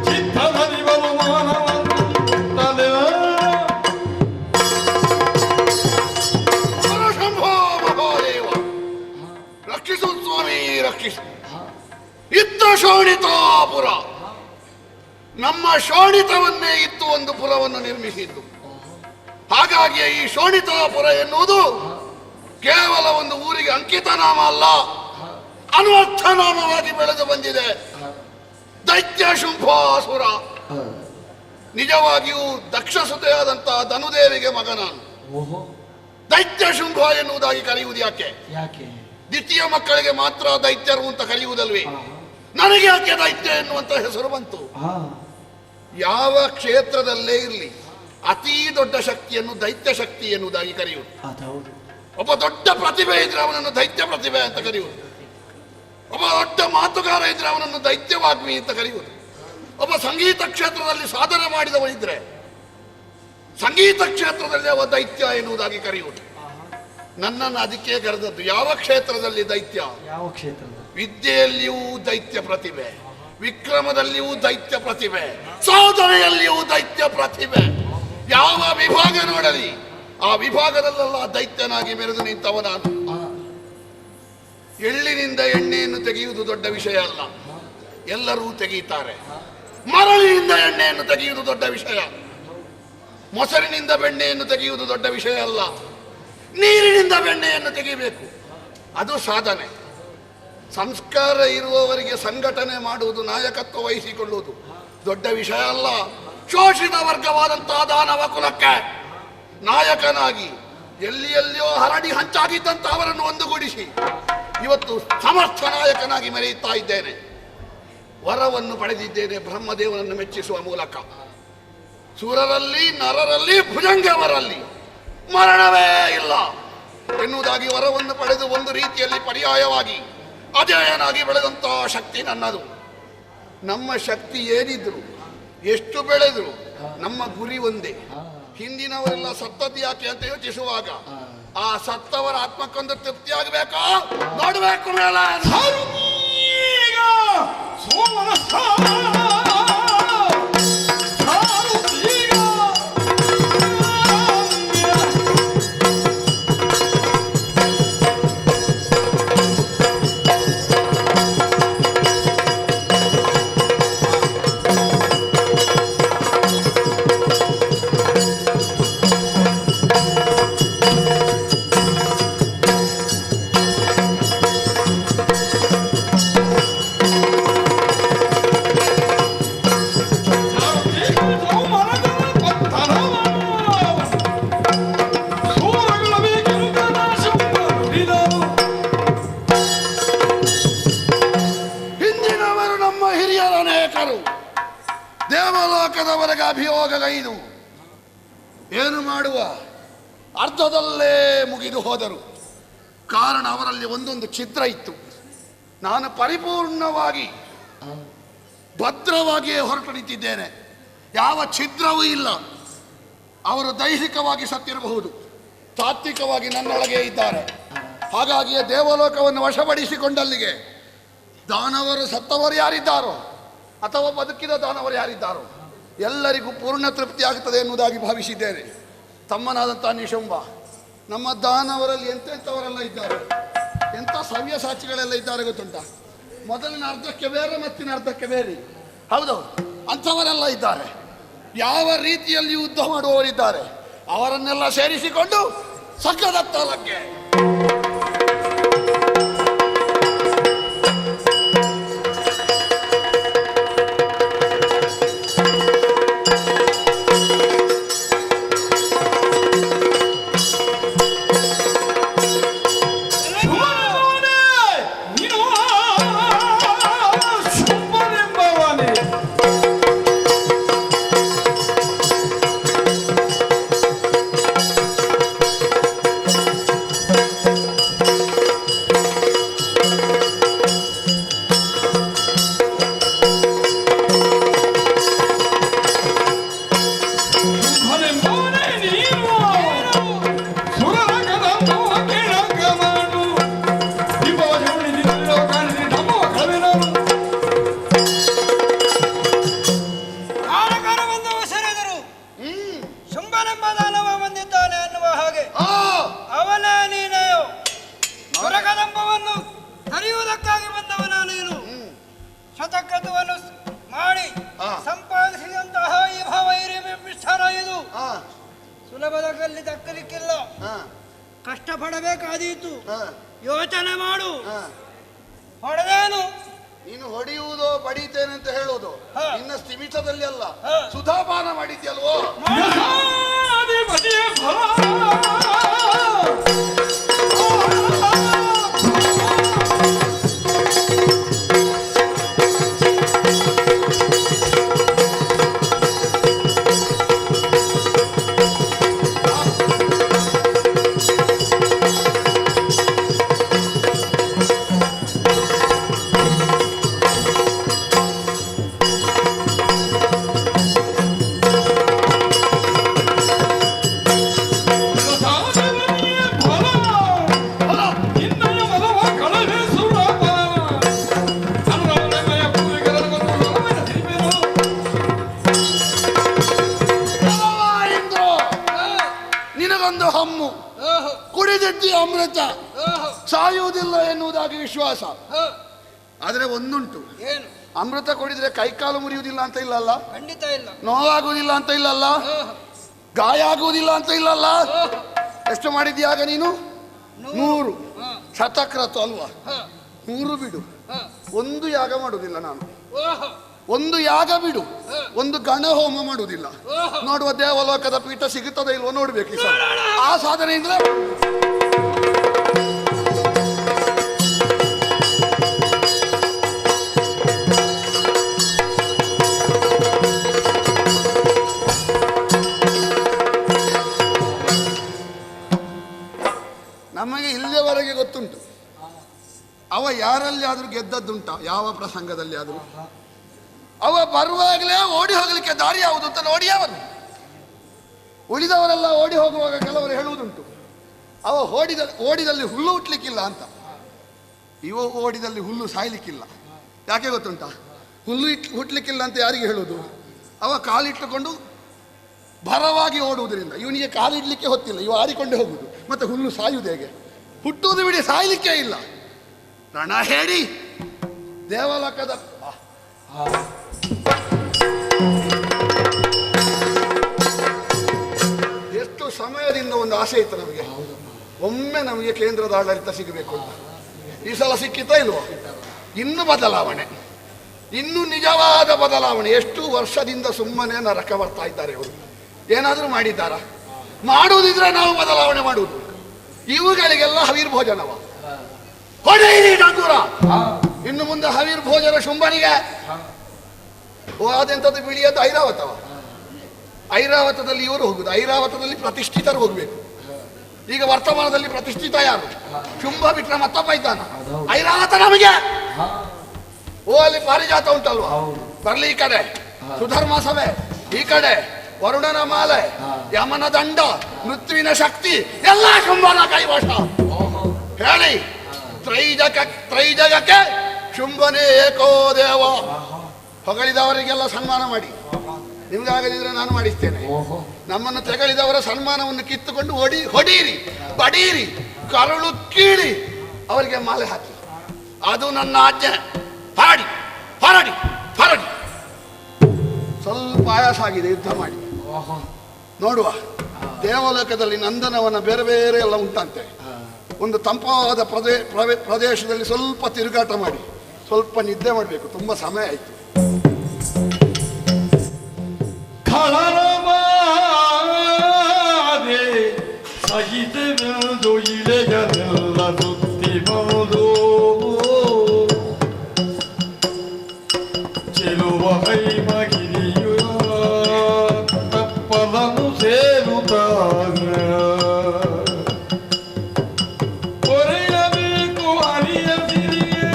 C: ಚಿತ್ತದರಿವಲು ಮಾನವಂತಲೆ
G: ಶಂಭೋ ಮಹಾದೇವ, ರಕ್ಷಿಸು ಸ್ವಾಮಿ, ರಕ್ಷಿಸು. ಇತ್ತ ಶೋಣಿತಾಪುರ, ನಮ್ಮ ಶೋಣಿತವನ್ನೇ ಇತ್ತು ಒಂದು ಪುರವನ್ನು ನಿರ್ಮಿಸಿದ್ದು. ಹಾಗಾಗಿ ಈ ಶೋಣಿತಾಪುರ ಎನ್ನುವುದು ಕೇವಲ ಒಂದು ಊರಿಗೆ ಅಂಕಿತ ನಾಮ ಅಲ್ಲ, ಅನ್ವರ್ಥ ನಾಮವಾಗಿ ಬೆಳೆದು ಬಂದಿದೆ. ದೈತ್ಯ ಶುಂಭಾಸುರ ನಿಜವಾಗಿಯೂ ದಕ್ಷ ಸುತೆಯಾದಂತಹ ಧನುದೇವಿಗೆ ಮಗ ನಾನು. ದೈತ್ಯ ಶುಂಭ ಎನ್ನುವುದಾಗಿ ಕರೆಯುವುದು ಯಾಕೆ? ದ್ವಿತೀಯ ಮಕ್ಕಳಿಗೆ ಮಾತ್ರ ದೈತ್ಯರು ಅಂತ ಕರೆಯುವುದಲ್ವೇ? ನನಗೆ ಯಾಕೆ ದೈತ್ಯ ಎನ್ನುವಂತ ಹೆಸರು ಬಂತು? ಯಾವ ಕ್ಷೇತ್ರದಲ್ಲೇ ಇರಲಿ ಅತೀ ದೊಡ್ಡ ಶಕ್ತಿಯನ್ನು ದೈತ್ಯ ಶಕ್ತಿ ಎನ್ನುವುದಾಗಿ ಕರೆಯುವುದು. ಒಬ್ಬ ದೊಡ್ಡ ಪ್ರತಿಭೆ ಇದ್ರೆ ಅವನನ್ನು ದೈತ್ಯ ಪ್ರತಿಭೆ ಅಂತ ಕರೆಯುವುದು. ಒಬ್ಬ ದೊಡ್ಡ ಮಾತುಗಾರ ಇದ್ರೆ ಅವನನ್ನು ದೈತ್ಯವಾಗ್ಮಿ ಅಂತ ಕರೆಯುವುದು. ಒಬ್ಬ ಸಂಗೀತ ಕ್ಷೇತ್ರದಲ್ಲಿ ಸಾಧನೆ ಮಾಡಿದವನಿದ್ರೆ ಸಂಗೀತ ಕ್ಷೇತ್ರದಲ್ಲಿ ಅವ ದೈತ್ಯ ಎನ್ನುವುದಾಗಿ ಕರೆಯುವುದು. ನನ್ನನ್ನು ಅದಕ್ಕೆ ಕರೆದದ್ದು. ಯಾವ ಕ್ಷೇತ್ರದಲ್ಲಿ ದೈತ್ಯ?
D: ಯಾವ ಕ್ಷೇತ್ರದ?
C: ವಿದ್ಯೆಯಲ್ಲಿಯೂ ದೈತ್ಯ ಪ್ರತಿಭೆ, ವಿಕ್ರಮದಲ್ಲಿಯೂ ದೈತ್ಯ ಪ್ರತಿಭೆ, ಸಾಧನೆಯಲ್ಲಿಯೂ ದೈತ್ಯ ಪ್ರತಿಭೆ. ಯಾವ ವಿಭಾಗ ನೋಡಲಿ ಆ ವಿಭಾಗದಲ್ಲೆಲ್ಲ ದೈತ್ಯನಾಗಿ ಮೆರೆದು ನಿಂತವ ನಾನು. ಎಳ್ಳಿನಿಂದ ಎಣ್ಣೆಯನ್ನು ತೆಗೆಯುವುದು ದೊಡ್ಡ ವಿಷಯ ಅಲ್ಲ, ಎಲ್ಲರೂ ತೆಗೆಯುತ್ತಾರೆ. ಮರಳಿನಿಂದ ಎಣ್ಣೆಯನ್ನು ತೆಗೆಯುವುದು ದೊಡ್ಡ ವಿಷಯ, ಮೊಸರಿನಿಂದ ಬೆಣ್ಣೆಯನ್ನು ತೆಗೆಯುವುದು ದೊಡ್ಡ ವಿಷಯ ಅಲ್ಲ. ನೀರಿನಿಂದ ಬೆಣ್ಣೆಯನ್ನು ತೆಗೆಯಬೇಕು, ಅದು ಸಾಧನೆ. ಸಂಸ್ಕಾರ ಇರುವವರಿಗೆ ಸಂಘಟನೆ ಮಾಡುವುದು, ನಾಯಕತ್ವ ವಹಿಸಿಕೊಳ್ಳುವುದು ದೊಡ್ಡ ವಿಷಯ ಅಲ್ಲ. ಶೋಷಿತ ವರ್ಗವಾದಂತಹ ದಾನವ ಕುಲಕ್ಕೆ ನಾಯಕನಾಗಿ ಎಲ್ಲಿಯೋ ಹರಡಿ ಹಂಚಾಗಿದ್ದಂತ ಅವರನ್ನು ಒಂದುಗೂಡಿಸಿ ಇವತ್ತು ಸಮರ್ಥ ನಾಯಕನಾಗಿ ಮೆರೆಯುತ್ತಾ ಇದ್ದೇನೆ. ವರವನ್ನು ಪಡೆದಿದ್ದೇನೆ ಬ್ರಹ್ಮದೇವನನ್ನು ಮೆಚ್ಚಿಸುವ ಮೂಲಕ. ಸುರರಲ್ಲಿ ನರರಲ್ಲಿ ಭುಜಂಗವರಲ್ಲಿ ಮರಣವೇ ಇಲ್ಲ ಎನ್ನುವುದಾಗಿ ವರವನ್ನು ಪಡೆದು ಒಂದು ರೀತಿಯಲ್ಲಿ ಪರ್ಯಾಯವಾಗಿ ಅಜಯನಾಗಿ ಬೆಳೆದಂತಹ ಶಕ್ತಿ ನನ್ನದು. ನಮ್ಮ ಶಕ್ತಿ ಏನಿದ್ರು ಎಷ್ಟು ಬೆಳೆದ್ರು ನಮ್ಮ ಗುರಿ ಒಂದೇ. ಹಿಂದಿನವರೆಲ್ಲ ಸತ್ತದ್ದು ಯಾಕೆ ಅಂತ ಯೋಚಿಸುವಾಗ ಆ ಸತ್ತವರ ಆತ್ಮಕ್ಕೊಂದು ತೃಪ್ತಿ ಆಗಬೇಕಾ ನೋಡ್ಬೇಕು ಮೇಲೆ
D: ಸೋಮನ
G: ನಿಯೋಗಗೈದು ಏನು ಮಾಡುವ ಅರ್ಧದಲ್ಲೇ ಮುಗಿದು ಹೋದರು. ಕಾರಣ ಅವರಲ್ಲಿ ಒಂದೊಂದು ಛಿದ್ರ ಇತ್ತು. ನಾನು ಪರಿಪೂರ್ಣವಾಗಿ ಭದ್ರವಾಗಿಯೇ ಹೊರಟು ನಿಂತಿದ್ದೇನೆ, ಯಾವ ಛಿದ್ರವೂ ಇಲ್ಲ. ಅವರು ದೈಹಿಕವಾಗಿ ಸತ್ತಿರಬಹುದು, ತಾತ್ವಿಕವಾಗಿ ನನ್ನೊಳಗೆ ಇದ್ದಾರೆ. ಹಾಗಾಗಿಯೇ ದೇವಲೋಕವನ್ನು ವಶಪಡಿಸಿಕೊಂಡಲ್ಲಿಗೆ ದಾನವರು ಸತ್ತವರು ಯಾರಿದ್ದಾರೋ ಅಥವಾ ಬದುಕಿದ ದಾನವರು ಯಾರಿದ್ದಾರೋ ಎಲ್ಲರಿಗೂ ಪೂರ್ಣ ತೃಪ್ತಿ ಆಗುತ್ತದೆ ಎನ್ನುವುದಾಗಿ ಭಾವಿಸಿದ್ದೇನೆ. ತಮ್ಮನಾದಂಥ ನಿಶುಂಭ, ನಮ್ಮ ದಾನವರಲ್ಲಿ ಎಂತೆಂಥವರೆಲ್ಲ ಇದ್ದಾರೆ, ಎಂಥ ಸವ್ಯಸಾಚಿಗಳೆಲ್ಲ ಇದ್ದಾರೆ ಗೊತ್ತುಂಟ. ಮೊದಲಿನ ಅರ್ಧಕ್ಕೆ ಬೇರೆ ಮತ್ತಿನ ಅರ್ಧಕ್ಕೆ ಬೇರೆ, ಹೌದು, ಅಂಥವರೆಲ್ಲ ಇದ್ದಾರೆ. ಯಾವ ರೀತಿಯಲ್ಲಿ ಯುದ್ಧ ಮಾಡುವವರಿದ್ದಾರೆ, ಅವರನ್ನೆಲ್ಲ ಸೇರಿಸಿಕೊಂಡು ಸಕ್ಕದತ್ತಲಕ್ಕೆ
E: ಸುಲಭದಲ್ಲಿ ದಕ್ಕಲಿಕ್ಕಿಲ್ಲ, ಕಷ್ಟಪಡಬೇಕಾದೀತು. ಯೋಚನೆ ಮಾಡು. ಹೊಡೆದೇನು?
G: ನೀನು ಹೊಡೆಯುವುದೋ ಬಡೀತೇನೆ ಅಂತ ಹೇಳುವುದು ನಿನ್ನ ಸ್ಥಿಮಿತದಲ್ಲಿ ಅಲ್ಲ, ಸುಧಾಪಾನ ಮಾಡಿದ್ಯಲ್ವೋ. ನಿನಗೊಂದು ಹಮ್ಮು, ಕುಡಿದಿದ್ದಿ ಅಮೃತ, ಸಾಯುವುದಿಲ್ಲ ಎನ್ನುವುದಾಗಿ ವಿಶ್ವಾಸ. ಆದರೆ ಒಂದುಂಟು,
E: ಏನು?
G: ಅಮೃತ ಕುಡಿದ್ರೆ ಕೈಕಾಲು ಮುರಿಯುವುದಿಲ್ಲ ಅಂತ ಇಲ್ಲಲ್ಲ,
E: ಖಂಡಿತ ಇಲ್ಲ.
G: ನೋವಾಗುವುದಿಲ್ಲ ಅಂತ ಇಲ್ಲಲ್ಲ, ಗಾಯ ಆಗುವುದಿಲ್ಲ ಅಂತ ಇಲ್ಲಲ್ಲ. ಎಷ್ಟು ಮಾಡಿದ್ಯಾಗ ನೀನು? 100 ಶತಕ್ರತು ಅಲ್ವಾ? 100 ಬಿಡು, ಒಂದು ಯಾಗ ಮಾಡುವುದಿಲ್ಲ ನಾನು. ಒಂದು ಯಾಗ ಬಿಡು, ಒಂದು ಗಣ ಹೋಮ ಮಾಡುವುದಿಲ್ಲ. ನೋಡುವ ದೇವಲೋಕದ ಪೀಠ ಸಿಗುತ್ತದೆ ಇಲ್ವೋ ನೋಡ್ಬೇಕು. ಆ ಸಾಧನೆಯಿಂದ ನಮಗೆ ಇಲ್ಲಿಯವರೆಗೆ ಗೊತ್ತುಂಟು, ಅವ ಯಾರಲ್ಲಿ ಆದ್ರೂ ಗೆದ್ದದ್ದುಂಟ, ಯಾವ ಪ್ರಸಂಗದಲ್ಲಿ ಆದರೂ. ಅವ ಬರುವಾಗಲೇ ಓಡಿ ಹೋಗಲಿಕ್ಕೆ ದಾರಿ ಯಾವುದು ಅಂತ ನೋಡಿ ಅವನು. ಉಳಿದವರೆಲ್ಲ ಓಡಿ ಹೋಗುವಾಗ ಕೆಲವರು ಹೇಳುವುದುಂಟು, ಅವ ಓಡಿದಲ್ಲಿ ಹುಲ್ಲು ಹುಟ್ಟಲಿಕ್ಕಿಲ್ಲ ಅಂತ. ಇವ ಓಡಿದಲ್ಲಿ ಹುಲ್ಲು ಸಾಯ್ಲಿಕ್ಕಿಲ್ಲ. ಯಾಕೆ ಗೊತ್ತುಂಟ? ಹುಲ್ಲು ಹುಟ್ಟಲಿಕ್ಕಿಲ್ಲ ಅಂತ ಯಾರಿಗೆ ಹೇಳುವುದು? ಅವ ಕಾಲಿಟ್ಟುಕೊಂಡು ಭರವಾಗಿ ಓಡುವುದರಿಂದ ಇವನಿಗೆ ಕಾಲಿಡ್ಲಿಕ್ಕೆ ಹೊತ್ತಿಲ್ಲ, ಇವ ಆಡಿಕೊಂಡೇ ಹೋಗುದು. ಮತ್ತೆ ಹುಲ್ಲು ಸಾಯುವುದು ಹೇಗೆ? ಹುಟ್ಟುವುದು ಬಿಡಿ, ಸಾಯ್ಲಿಕ್ಕೆ ಇಲ್ಲ. ರಣ ಹೇಳಿ ದೇವಲೋಕದ ಎಷ್ಟು ಸಮಯದಿಂದ ಒಂದು ಆಸೆ ಇತ್ತು ನಮಗೆ, ಒಮ್ಮೆ ನಮಗೆ ಕೇಂದ್ರದ ಆಡಳಿತ ಸಿಗಬೇಕು ಅಂತ. ಈ ಸಲ ಸಿಕ್ಕಿತಾ ಇಲ್ವೋ? ಇನ್ನು ಬದಲಾವಣೆ, ಇನ್ನು ನಿಜವಾದ ಬದಲಾವಣೆ. ಎಷ್ಟು ವರ್ಷದಿಂದ ಸುಮ್ಮನೆ ನರಕ ಬರ್ತಾ ಇದ್ದಾರೆ ಇವರು. ಏನಾದರೂ ಮಾಡಿದ್ದಾರಾ? ಮಾಡುವುದಿದ್ರೆ ನಾವು ಬದಲಾವಣೆ ಮಾಡುವುದು. ಇವುಗಳಿಗೆಲ್ಲ ಹವಿರ್ಭೋಜನವ. ಹೊಡೆಯಿರಿ ಡಂಗೂರ. ಇನ್ನು ಮುಂದೆ ಹವಿರ್ಭೋಜನ ಶುಂಭನಿಗೆ. ಓ ಅದೆಂಥದ್ದು ಬಿಳಿಯದ್ದು ಐರಾವತವ. ಐರಾವತದಲ್ಲಿ ಇವರು ಹೋಗುದು, ಐರಾವತದಲ್ಲಿ ಪ್ರತಿಷ್ಠಿತರು ಹೋಗ್ಬೇಕು. ಈಗ ವರ್ತಮಾನದಲ್ಲಿ ಪ್ರತಿಷ್ಠಿತ ಯಾರು? ಶುಂಭ ಬಿಟ್ರೆ ಮತ್ತೊಬ್ಬ ಇದ್ದಾನ. ಐರಾವತ ನಮಗೆ ಓ ಅಲ್ಲಿ ಪಾರಿಜಾತ ಉಂಟಲ್ವಾ, ಬರ್ಲಿ ಈ ಕಡೆ. ಸುಧರ್ಮ ಸಭೆ ಈ ಕಡೆ, ವರುಣನ ಮಾಲೆ, ಯಮನ ದಂಡ, ಮೃತ್ಯುವಿನ ಶಕ್ತಿ ಎಲ್ಲ ಶುಂಭನ ಕೈವಶ. ಹೇಳಿ ತ್ರೈಜಗಕ್ಕೆ ಶುಂಭನೇ ಏಕೋ ದೇವ. ಹೊಗಳಿದವರಿಗೆಲ್ಲ ಸನ್ಮಾನ ಮಾಡಿ. ನಿಮ್ಗಾಗದಿದ್ರೆ ನಾನು ಮಾಡಿಸ್ತೇನೆ. ನಮ್ಮನ್ನು ತೆಗಳಿದವರ ಸನ್ಮಾನವನ್ನು ಕಿತ್ತುಕೊಂಡು ಹೊಡೀರಿ, ಬಡೀರಿ, ಕರುಳು ಕೀಳಿ ಅವರಿಗೆ ಮಾಲೆ ಹಾಕಿ. ಅದು ನನ್ನ ಆಜ್ಞೆ. ಹೊರಡಿ ಹೊರಡಿ ಹೊರಡಿ. ಸ್ವಲ್ಪ ಆಯಾಸ ಆಗಿದೆ, ಯುದ್ಧ ಮಾಡಿ ನೋಡುವ. ದೇವಲೋಕದಲ್ಲಿ ನಂದನವನ ಬೇರೆ ಬೇರೆ ಎಲ್ಲ ಉಂಟಂತೆ. ಒಂದು ತಂಪಾದ ಪ್ರದೇಶದಲ್ಲಿ ಸ್ವಲ್ಪ ತಿರುಗಾಟ ಮಾಡಿ, ಸ್ವಲ್ಪ ನಿದ್ದೆ ಮಾಡಬೇಕು. ತುಂಬ ಸಮಯ ಆಯಿತು.
C: ಸಹಿತವೆಂದು ಇಳೆಗನೆಲ್ಲ ಸುತ್ತಿ ಬಂದು ಚೆಲುವ ಹೈಮಗಿರಿಯು ತಪ್ಪಲನು ಸೇರುತ್ತಾಗ ಹೊರೆಯಬೇಕು ಹರಿಯ ಸಿರಿಯೇ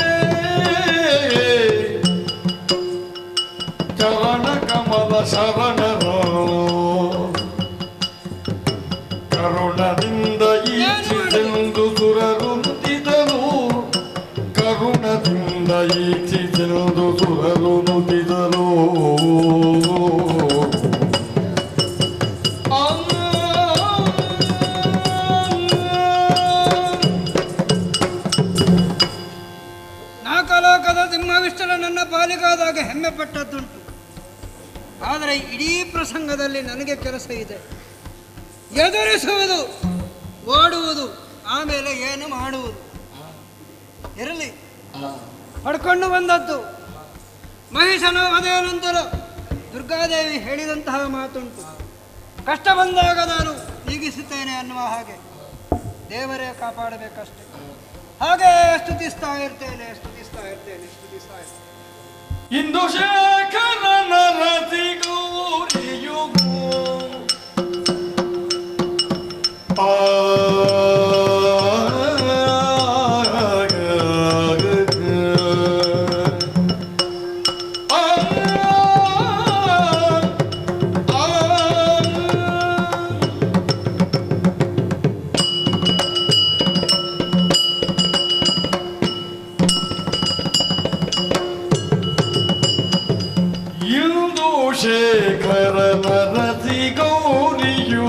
C: ಚರಣ ಕಮಲ ಶರಣರು ಕರುಣದಿಂದ ಈಚಿದೆಂದು ಸುರರು ನುತಿದರು, ಕರುಣದಿಂದ ಈಚಿದೆಂದು ಸುರರು ನುತಿದರು.
E: ನಾಲ್ಕಲೋಕದ ಸಿಂಹವಿಷ್ಟರ ನನ್ನ ಪಾಲಿಗಾದಾಗ ಹೆಮ್ಮೆ ಪಟ್ಟದ್ದುಂಟು. ಆದರೆ ಇಡೀ ಪ್ರಸಂಗದಲ್ಲಿ ನನಗೆ ಕೆಲಸ ಇದೆ. ಎದುರಿಸುವುದು, ಓಡುವುದು, ಆಮೇಲೆ ಏನು ಮಾಡುವುದು. ಇರಲಿ, ಪಡ್ಕೊಂಡು ಬಂದದ್ದು ಮಹಿಷನ ವಧೆಯ ನಂತರ ದುರ್ಗಾದೇವಿ ಹೇಳಿದಂತಹ ಮಾತುಂಟು. ಕಷ್ಟ ಬಂದಾಗ ನಾನು ನೀಗಿಸುತ್ತೇನೆ ಅನ್ನುವ ಹಾಗೆ ದೇವರೇ ಕಾಪಾಡಬೇಕಷ್ಟೆ. ಹಾಗೆ ಸ್ತುತಿಸ್ತಾ ಇರ್ತೇನೆ, ಸ್ತುತಿಸ್ತಾ ಇರ್ತೇನೆ, ಸ್ತುತಿಸ್ತಾ ಇರ್ತೇನೆ.
C: ಇಂದು ಶೇಖರನ ರತಿ ಗೌರಿಯು ಇಂದು ಶೇಖರನ ರತಿ ಗೌರಿಯು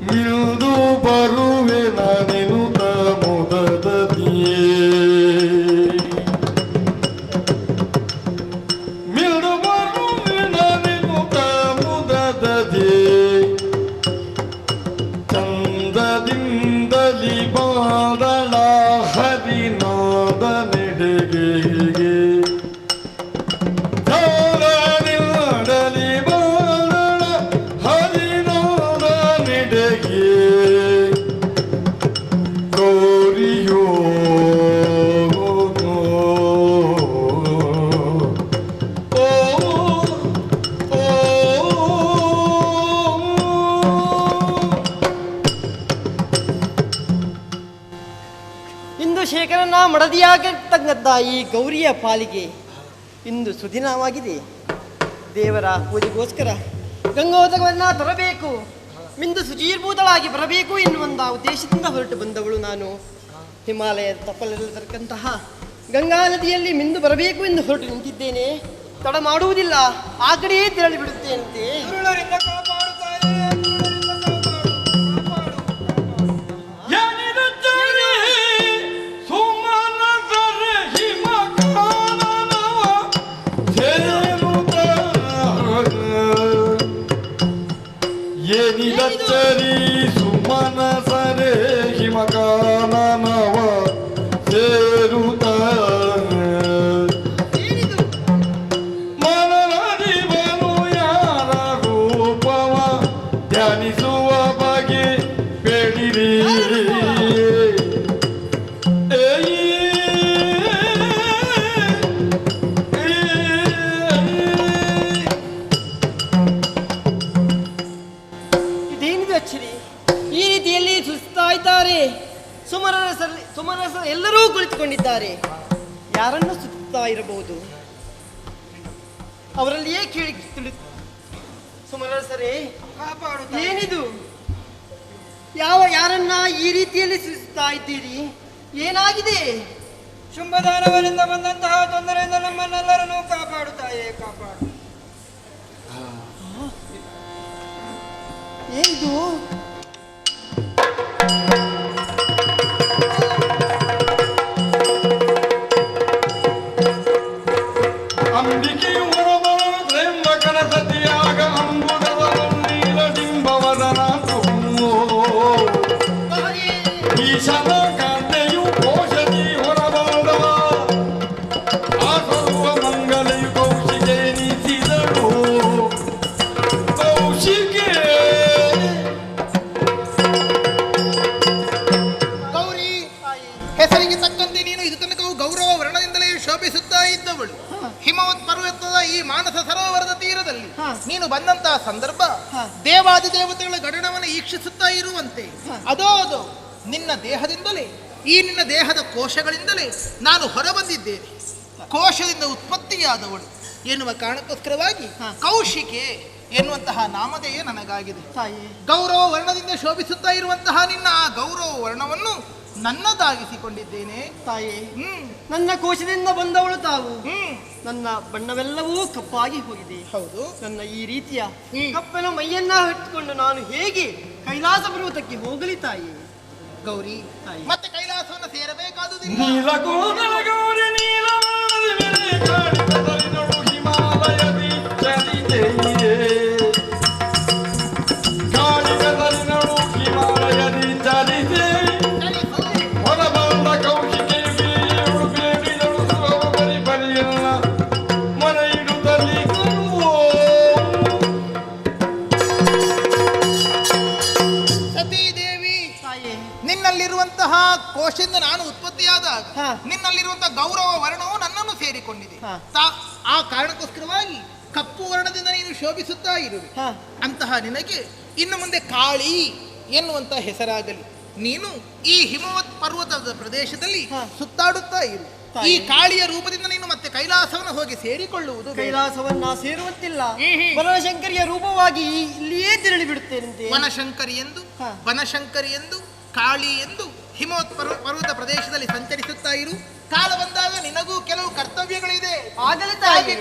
C: ಮಿಲ್ದು ಬರುವೆ ನಾನೆನುತ ಮುದದಿಯೇ ಮಿಲ್ದು ಬರುವೆ ನಾನೆನುತ ಮುದದಿಯೇ ಚಂದದಿಂದಲಿ ಬಾದಳ ಹರಿನಾದ ನೆಡೆಗೆ
H: ಇಂದು ಶೇಖರನ ಮಡದಿಯಾಗತಕ್ಕಂಥ ಈ ಗೌರಿಯ ಪಾಲಿಗೆ ಇಂದು ಸುದಿನವಾಗಿದೆ. ದೇವರ ಪೂಜೆಗೋಸ್ಕರ ಗಂಗೋದಕವನ್ನ ತರಬೇಕು, ಮಿಂದು ಶುಚೀರ್ಭೂತಳಾಗಿ ಬರಬೇಕು ಎನ್ನುವಂಥ ಉದ್ದೇಶದಿಂದ ಹೊರಟು ಬಂದವಳು ನಾನು. ಹಿಮಾಲಯದ ತಪ್ಪಲಿರತಕ್ಕಂತಹ ಗಂಗಾ ನದಿಯಲ್ಲಿ ಮಿಂದು ಬರಬೇಕು ಎಂದು ಹೊರಟು ನಿಂತಿದ್ದೇನೆ. ತಡ ಮಾಡುವುದಿಲ್ಲ, ಆ ಕಡೆಯೇ ತೆರಳಿ ಬಿಡುತ್ತೇನಂತೆ.
C: ಏನಿದಚ್ಚರಿ ಸುಮನ ಸರೆ ಹಿಮಕಾನವ ಸೇರುತ್ತ ಮನದಿವನು ಯಾರ ರೂಪವ ಧ್ಯಾನಿಸುವ ಬಗೆ ಬೇಡಿರಿ.
H: ಸುಮರಸ ಎಲ್ಲರೂ ಕುಳಿತುಕೊಂಡಿದ್ದಾರೆ. ಯಾರನ್ನು ಸುತ್ತಾ ಇರಬಹುದು? ಅವರಲ್ಲಿಯೇ ಕೇಳಿ ಸುಮರಸರೇ, ಏನಿದು? ಯಾರನ್ನ ಈ ರೀತಿಯಲ್ಲಿ ಸುತ್ತಾ ಇದ್ದೀರಿ? ಏನಾಗಿದೆ?
E: ಶುಂಭದಾನವರಿಂದ ಬಂದಂತಹ ತೊಂದರೆಯಿಂದ ನಮ್ಮನ್ನೆಲ್ಲರನ್ನೂ ಕಾಪಾಡುತ್ತಾಯೇ, ಕಾಪಾಡು.
H: ಏನಿದು?
C: ಅಂಬಿಕೆಯು ಹೊರಬರಲು ತ್ರ್ಯಂಬಕನ ಸತಿಯಾಗ ಅಂಬುದವ ನೀಲಡಿಂಬವದನ ಈಶನ ಕಾಂತೆಯು ಕೋಶದಿ ಹೊರಬಂದವ ಆ ಸರ್ವ ಮಂಗಲೆಯು ಕೌಶಿಕೆ ನೀಸಿದಳು. ಕೌಶಿಕೆ
F: ಗೌರಿ, ಹೆಸರಿಗೆ ತಕ್ಕಂತೆ ನೀನು ಇದು ತನಕವು ಗೌರವ ವರ್ಣದಿಂದಲೇ ಶೋಭಿಸುತ್ತಾ ಇದ್ದವಳು. ಹಿಮವತ್ ಪರ್ವತದ ಈ ಮಾನಸ ಸರೋವರದ ತೀರದಲ್ಲಿ ನೀನು ಬಂದಂತಹ ಸಂದರ್ಭ ದೇವಾದಿ ದೇವತೆಗಳ ಗಣನವನ್ನು ಈಕ್ಷಿಸುತ್ತಾ ಇರುವಂತೆ ಅದೋ ನಿನ್ನ ದೇಹದಿಂದಲೇ, ಈ ನಿನ್ನ ದೇಹದ ಕೋಶಗಳಿಂದಲೇ ನಾನು ಹೊರಬಂದಿದ್ದೇನೆ. ಕೋಶದಿಂದ ಉತ್ಪತ್ತಿಯಾದವಳು ಎನ್ನುವ ಕಾರಣಕ್ಕೋಸ್ಕರವಾಗಿ ಕೌಶಿಕೆ ಎನ್ನುವಂತಹ ನಾಮಧೇಯ ನನಗಾಗಿದೆ. ಗೌರವ ವರ್ಣದಿಂದ ಶೋಭಿಸುತ್ತಾ ಇರುವಂತಹ ನಿನ್ನ ಆ ಗೌರವ ವರ್ಣವನ್ನು ನನ್ನದಾಗಿಸಿಕೊಂಡಿದ್ದೇನೆ
H: ತಾಯಿ. ನನ್ನ ಕೋಶದಿಂದ ಬಂದವಳು ತಾವು. ನನ್ನ ಬಣ್ಣವೆಲ್ಲವೂ ಕಪ್ಪಾಗಿ ಹೋಗಿದೆ.
F: ಹೌದು.
H: ನನ್ನ ಈ ರೀತಿಯ ಕಪ್ಪನ ಮೈಯನ್ನ ಇಟ್ಟುಕೊಂಡು ನಾನು ಹೇಗೆ ಕೈಲಾಸ ಪರ್ವತಕ್ಕೆ ಹೋಗಲಿ ತಾಯಿ?
F: ಗೌರಿ, ಮತ್ತೆ ಕೈಲಾಸವನ್ನು ಸೇರಬೇಕಾದುದಿಲ್ಲ.
C: ನೀಲಕೋದಲ ಗೌರಿ ನೀಲವಾನದಿ ಮೇಲೆ ಕಾಡಿದದರಿನೊಳು ಹಿಮಾಲಯದಿ ಚಲಿತೆಯೇ. ಕಾಡಿದದರಿನೊಳು ಹಿಮಾಲಯದಿ ಚಲಿತೆ ಹೊರಬಂದ ಕೌಶಿಕೆಯು ಬೇಡಿದಳು ಬೇಡಿದಳು ಸುರವ ಬರಿ ಬರಿಯಲ್ಲ ಮನ ಇಡುತ್ತಲ್ಲಿ ಕರುವೋ.
F: ಸತೀದೇವಿ, ನಿನ್ನಲ್ಲಿರುವಂತಹ ಕೋಶದಿಂದ ನಾನು ಉತ್ಪತ್ತಿಯಾದಾಗ ನಿನ್ನಲ್ಲಿರುವಂತಹ ಗೌರವ ವರ್ಣವು ನನ್ನನ್ನು ಸೇರಿಕೊಂಡಿದೆ. ಆ ಕಾರಣಕ್ಕೋಸ್ಕರವಾಗಿ ಕಪ್ಪು ವರ್ಣದಿಂದ ನೀನು ಶೋಭಿಸುತ್ತಾ ಇರುವೆ. ಅಂತಹ ನಿನಗೆ ಇನ್ನು ಮುಂದೆ ಕಾಳಿ ಎನ್ನುವಂತ ಹೆಸರಾಗಲಿ. ನೀನು ಈ ಹಿಮವತ್ ಪರ್ವತದ ಪ್ರದೇಶದಲ್ಲಿ ಸುತ್ತಾಡುತ್ತಾ ಇರು. ಈ ಕಾಳಿಯ ರೂಪದಿಂದ ನೀನು ಮತ್ತೆ ಕೈಲಾಸವನ್ನು ಹೋಗಿ ಸೇರಿಕೊಳ್ಳುವುದು.
H: ಕೈಲಾಸವನ್ನ ಸೇರುವಂತಿಲ್ಲ, ಬನಶಂಕರಿಯ ರೂಪವಾಗಿ ಇಲ್ಲಿಯೇ ತೆರಳಿ ಬಿಡುತ್ತೇನೆ.
F: ಬನಶಂಕರಿ ಎಂದು ಕಾಳಿ ಎಂದು ಹಿಮವತ್ ಪರ್ವತ ಪ್ರದೇಶದಲ್ಲಿ ಸಂಚರಿಸುತ್ತಾ ಇರು. ಕಾಲ ಬಂದಾಗ ನಿನಗೂ ಕೆಲವು ಕರ್ತವ್ಯಗಳಿದೆ.
H: ಆಗಲೇ ತಾಯಿ.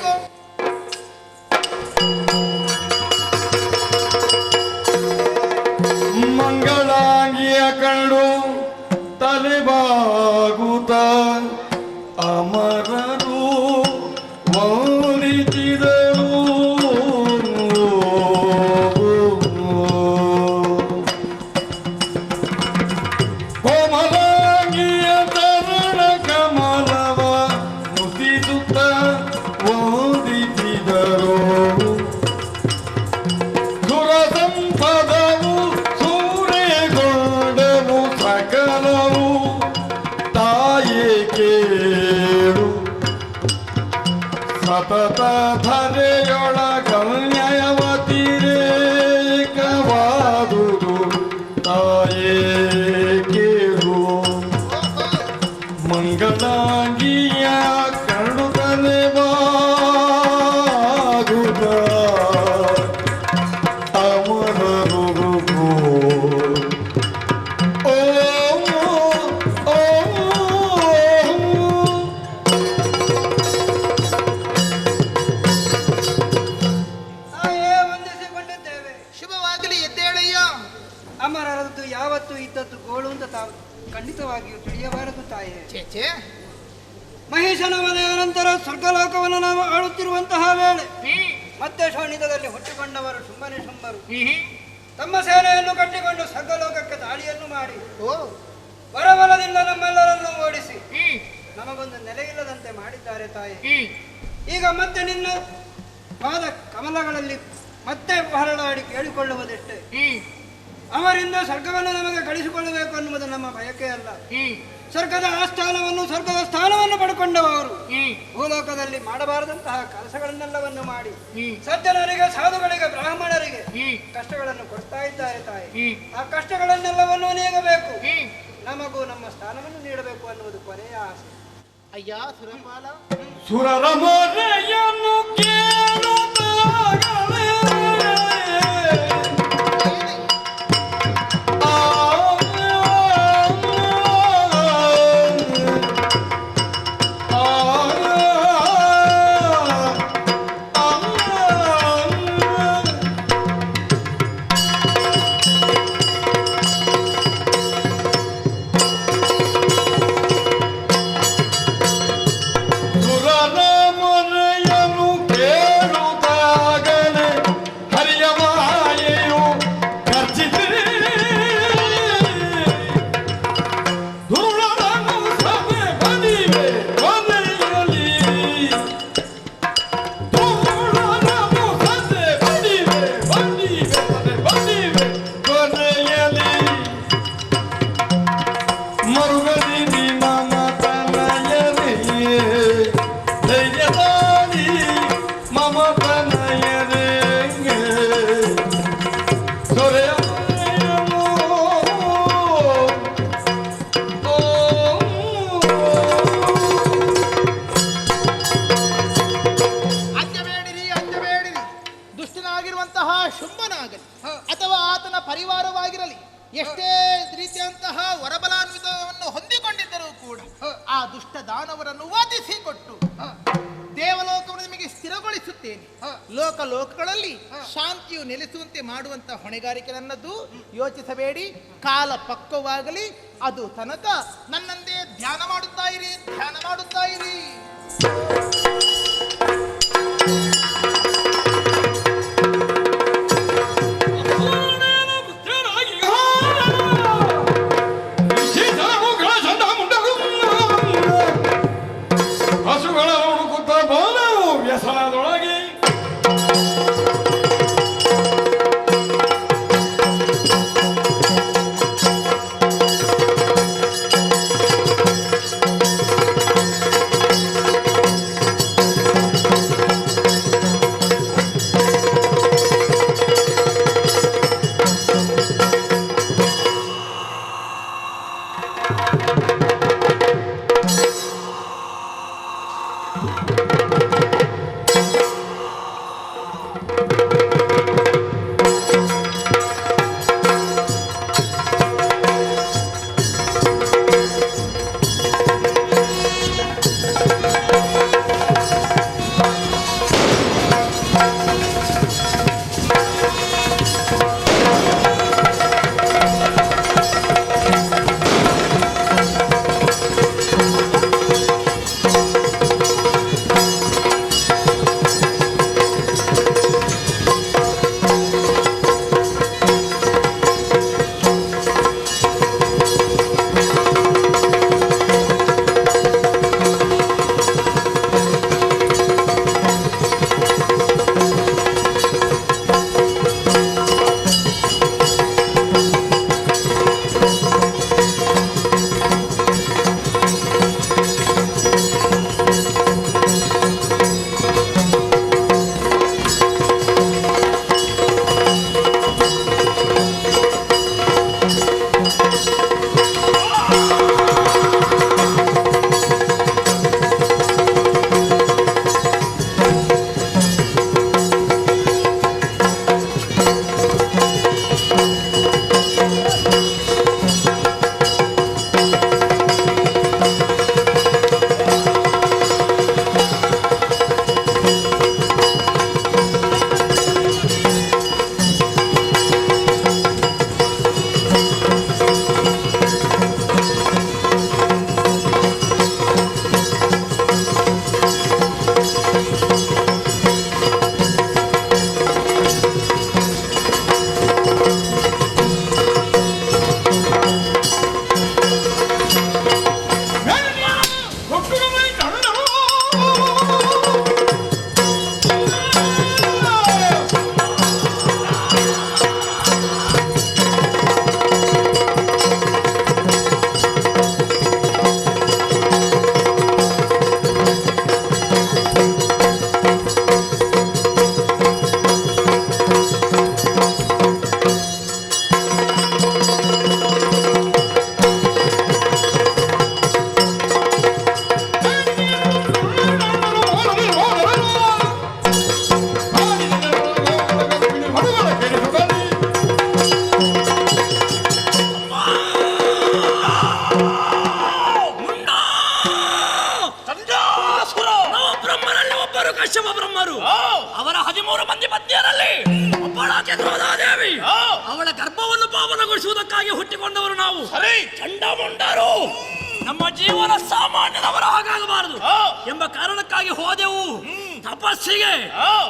C: ಮಂಗಳಾಂಗಿಯ ಕಂಡು ತಲೆಬಾಗುತ್ತ ಅಮರರು ವಂದಿಸಿದರು. ಕೋಮಲಾಂಗಿಯ ತರುಣ ಕಮಲವ ಮುಗಿಸುತ್ತ ವಂದಿಸಿದರು. ಸುರಸಂಪದವು ಸೂರೆಗೊಂಡವು ಸಕಲವು ತಾಯೇ ಕೇಳು. ಸತತ ಧರೆಯೊಳಗನ್ಯಯವತಿರೇಕವಾದುದು ತಾಯೇ ಕೇಳು. ಮಂಗಳಾಂಗಿಯ ಕಣ್ಣುತ್ತಲೆ ಬಾಗುತ್ತ ಅಮರರು
E: ವಂದಿಸಿಕೊಂಡಿದ್ದೇವೆ.
F: ಶುಭವಾಗಲಿ, ಎದ್ದೇಳಯ್ಯ.
E: ಅಮರರದ್ದು ಯಾವತ್ತು ಇದ್ದದ್ದು ಗೋಳು ಅಂತ ತಾವು ಖಂಡಿತವಾಗಿಯೂ ತಿಳಿಯಬಾರದು ತಾಯೇ.
F: ಚೇಚೆ,
E: ಮಹೇಶನ ಮನೆಯ ನಂತರ ಸ್ವರ್ಗಲೋಕವನ್ನು ನಾವು ಆಳುತ್ತಿರುವಂತಹ ವೇಳೆ ಮತ್ತೆ ಶೋಣಿತದಲ್ಲಿ ಹುಟ್ಟಿಕೊಂಡವರು ಶುಂಭನೆ ಶುಂಭರು ತಮ್ಮ ಸೇನೆಯನ್ನು ಕಟ್ಟಿಕೊಂಡು ಸ್ವರ್ಗಲೋಕಕ್ಕೆ ದಾಳಿಯನ್ನು ಮಾಡಿ ವರಬಲದಿಂದ ನಮ್ಮೆಲ್ಲರನ್ನು ಓಡಿಸಿ ನಮಗೊಂದು ನೆಲೆಯಿಲ್ಲದಂತೆ ಮಾಡಿದ್ದಾರೆ ತಾಯಿ. ಈಗ ಮತ್ತೆ ನಿನ್ನ ಪಾದ ಕಮಲಗಳಲ್ಲಿ ಮತ್ತೆ ಹೊರಳಾಡಿ ಕೇಳಿಕೊಳ್ಳುವುದೆಷ್ಟೇ. ಅವರಿಂದ ಸ್ವರ್ಗವನ್ನು ನಮಗೆ ಗಳಿಸಿಕೊಳ್ಳಬೇಕು ಅನ್ನುವುದು ನಮ್ಮ ಬಯಕೆ ಅಲ್ಲ. ಸ್ವರ್ಗದ ಆಸ್ಥಾನವನ್ನು, ಸ್ವರ್ಗದ ಸ್ಥಾನವನ್ನು ಪಡ್ಕೊಂಡವರು ಭೂಲೋಕದಲ್ಲಿ ಮಾಡಬಾರದಂತಹ ಕೆಲಸಗಳನ್ನೆಲ್ಲವನ್ನು ಮಾಡಿ ಸಜ್ಜನರಿಗೆ, ಸಾಧುಗಳಿಗೆ, ಬ್ರಾಹ್ಮಣರಿಗೆ ಕಷ್ಟಗಳನ್ನು ಕೊಡ್ತಾ ಇದ್ದಾರೆ ತಾಯಿ. ಆ ಕಷ್ಟಗಳನ್ನೆಲ್ಲವನ್ನು ನೀಗಬೇಕು. ನಮಗೂ ನಮಗೂ ನಮ್ಮ ಸ್ಥಾನವನ್ನು ನೀಡಬೇಕು ಅನ್ನುವುದು ಕೊನೆಯ ಆಸೆ.
F: ಅಯ್ಯ ಸುರಪಾಲ,
C: ಸುರರ ಮೊರೆಯನ್ನು ಕೇಳುತ್ತಾಗಲೇ
F: ಶುಂಭನಾಗಲಿ ಅಥವಾ ಆತನ ಪರಿವಾರವಾಗಿರಲಿ, ಎಷ್ಟೇ ರೀತಿಯಂತಹ ವರಬಲಾನ್ವಿತವನ್ನು ಹೊಂದಿಕೊಂಡಿದ್ದರೂ ಕೂಡ ಆ ದುಷ್ಟ ದಾನವರನ್ನು ವಧಿಸಿಕೊಟ್ಟು ದೇವಲೋಕವನ್ನು ನಿಮಗೆ ಸ್ಥಿರಗೊಳಿಸುತ್ತೇನೆ. ಲೋಕಗಳಲ್ಲಿ ಶಾಂತಿಯು ನೆಲೆಸುವಂತೆ ಮಾಡುವಂತಹ ಹೊಣೆಗಾರಿಕೆ ನನ್ನದು. ಯೋಚಿಸಬೇಡಿ, ಕಾಲ ಪಕ್ವವಾಗಲಿ, ಅದು ತನಕ ನನ್ನಂದೇ ಧ್ಯಾನ ಮಾಡುತ್ತಾ ಇರಿ, ಧ್ಯಾನ ಮಾಡುತ್ತಾ ಇರಿ.
C: ಹಸುಗಳ ಹುಡುಕುತ್ತ ಬಂದ ವ್ಯಸನದೊಳಗೆ
I: ಚಂಡಾಮಂಡಗೊಳಿಸುವುದಕ್ಕಾಗಿ ಹುಟ್ಟಿಕೊಂಡವರು ನಾವು. ಚಂಡಾಮಂಡರು ನಮ್ಮ ಜೀವನ ಸಾಮಾನ್ಯದವರ ಹಾಗಾಗಬಾರದು ಎಂಬ ಕಾರಣಕ್ಕಾಗಿ ಹೋದೆವು ತಪಸ್ಸಿಗೆ.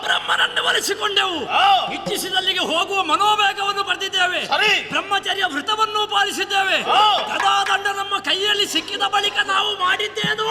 I: ಬ್ರಹ್ಮನನ್ನು ಒಲಿಸಿಕೊಂಡೆವು. ಇಚ್ಛಿಸಿದಲ್ಲಿಗೆ ಹೋಗುವ ಮನೋವೇಗವನ್ನು ಪಡೆದಿದ್ದೇವೆ. ಬ್ರಹ್ಮಚರ್ಯ ವೃತವನ್ನು ಪಾಲಿಸಿದ್ದೇವೆ. ಗದಾದಂಡ ನಮ್ಮ ಕೈಯಲ್ಲಿ ಸಿಕ್ಕಿದ ಬಳಿಕ ನಾವು ಮಾಡಿದ್ದೇನು?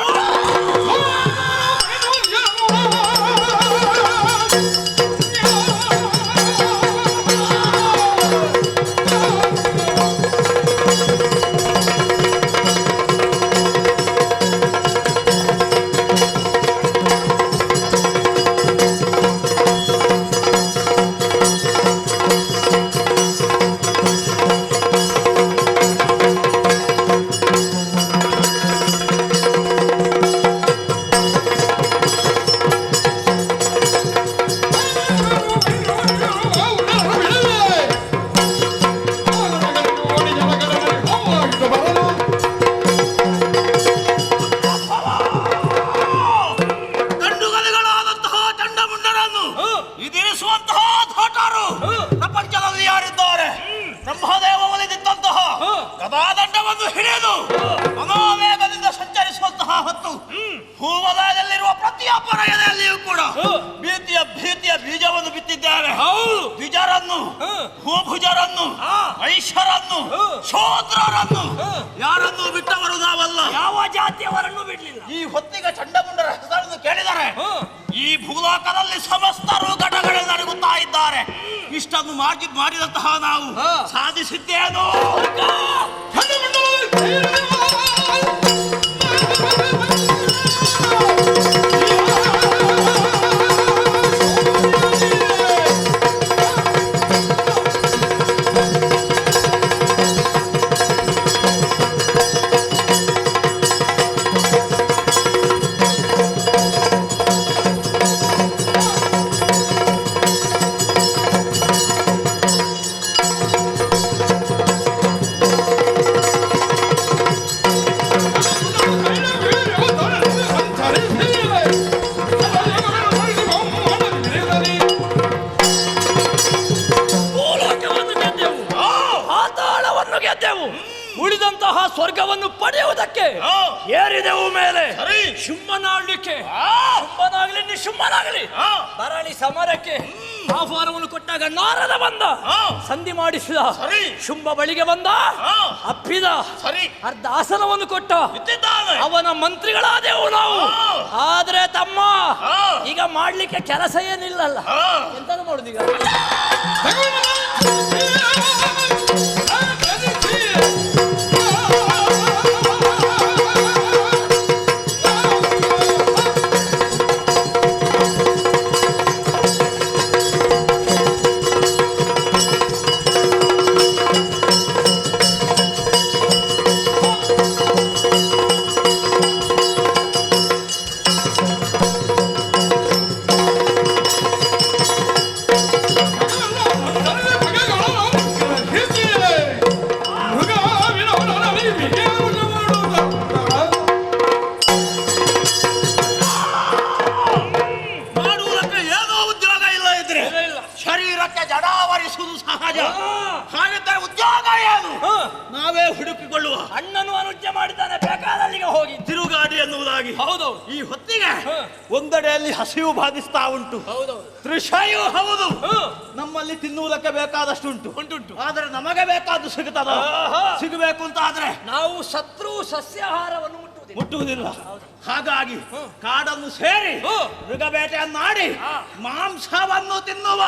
I: ಭೂಭುಜರನ್ನು, ವೈಶ್ಯರನ್ನು, ಶೂದ್ರರನ್ನು ಯಾರನ್ನು ಬಿಟ್ಟವರು ನಾವಲ್ಲ. ಯಾವ ಜಾತಿಯವರನ್ನು ಬಿಡಲಿಲ್ಲ. ಈ ಹೊತ್ತಿಗೆ ಚಂಡಮುಂಡರ ಹೆಸರನ್ನು ಕೇಳಿದರೆ ಈ ಭೂಲೋಕದಲ್ಲಿ ಸಮಸ್ತರು ಘಟಗಳು ನಡುಗುತ್ತಾ ಇದ್ದಾರೆ. ಇಷ್ಟನ್ನು ಮಾಡಿದಂತಹ ನಾವು ಸಾಧಿಸಿದ್ದೇನು? ಉಳಿದಂತಹ ಸ್ವರ್ಗವನ್ನು ಪಡೆಯುವುದಕ್ಕೆ ಏರಿದೆವು ಮೇಲೆ. ಶುಂಭನಾಡ್ಲಿಕ್ಕೆ ಶುಂಭನಾಗಲಿ ನಿಶುಂಭನಾಗಲಿ ಬರಳಿ ಸಮರಕ್ಕೆ ಆಹ್ವಾನವನ್ನು ಕೊಟ್ಟಾಗ ನಾರದ ಬಂದ, ಸಂಧಿ ಮಾಡಿಸಿದ. ಶುಂಭ ಬಳಿಗೆ ಬಂದ, ಅಪ್ಪಿದ, ಅರ್ಧ ಆಸನವನ್ನು ಕೊಟ್ಟ. ಅವನ ಮಂತ್ರಿಗಳಾದೆವು ನಾವು. ಆದ್ರೆ ತಮ್ಮ ಈಗ ಮಾಡ್ಲಿಕ್ಕೆ ಕೆಲಸ ಏನಿಲ್ಲಲ್ಲ, ಎಂತ ಮಾಡುದೀಗ? ನಾವೇ ಹುಡುಕಿಕೊಳ್ಳುವ. ಅಣ್ಣನು ಅನುಜ್ಞೆ ಮಾಡಿದ್ದಾನೆ, ಬೇಕಾದಲ್ಲಿಗೆ ಹೋಗಿ ತಿರುಗಾಡಿ ಎನ್ನುವುದಾಗಿ. ಹೌದು, ಈ ಹೊತ್ತಿಗೆ ಒಂದೆಡೆಯಲ್ಲಿ ಹಸಿವು ಬಾಧಿಸ್ತಾ ಉಂಟು. ತೃಷೆಯೂ ಹೌದು. ನಮ್ಮಲ್ಲಿ ತಿನ್ನುವುದಕ್ಕೆ ಬೇಕಾದಷ್ಟು ಉಂಟು. ಆದರೆ ನಮಗೆ ಬೇಕಾದ್ದು ಸಿಗುತ್ತದ? ಸಿಗಬೇಕು ಅಂತ ಆದ್ರೆ ನಾವು ಶತ್ರು ಸಸ್ಯಾಹಾರವನ್ನು ಮುಟ್ಟುವುದಿಲ್ಲ. ಹಾಗಾಗಿ ಕಾಡನ್ನು ಸೇರಿ ಮೃಗ ಬೇಟೆಯನ್ನು ಮಾಡಿ ಮಾಂಸವನ್ನು ತಿನ್ನುವ.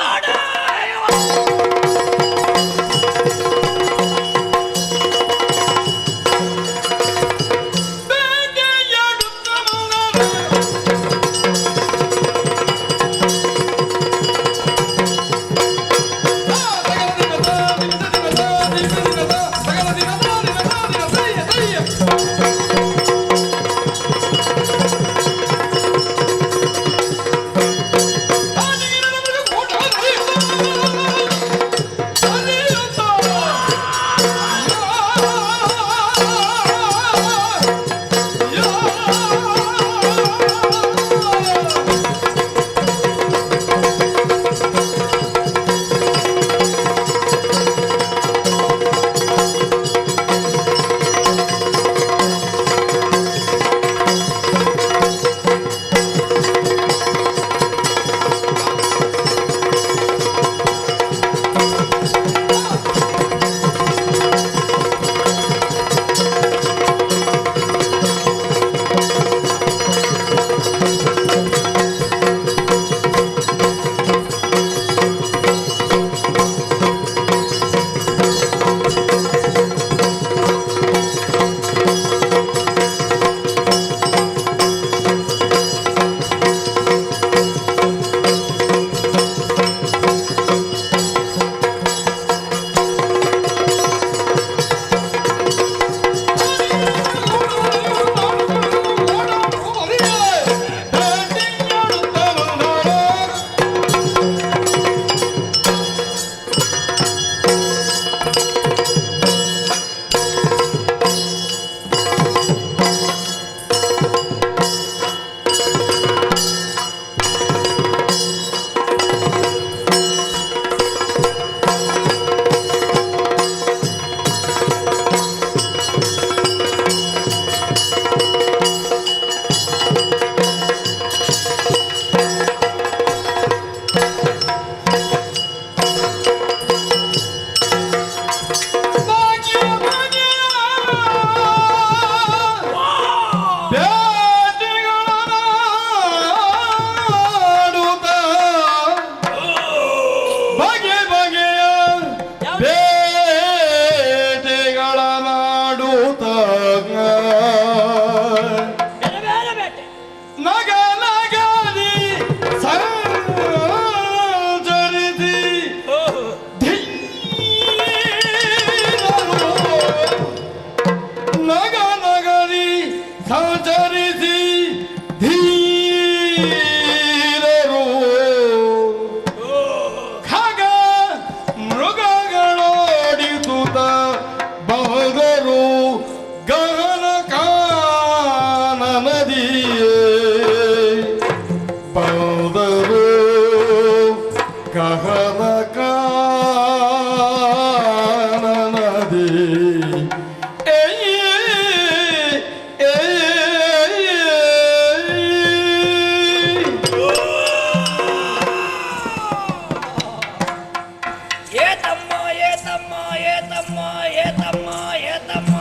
I: ಏ ತಮ್ಮ ಏ ತಮ್ಮ ಏ ತಮ್ಮ ಏ ತಮ್ಮ ಏ ತಮ್ಮ.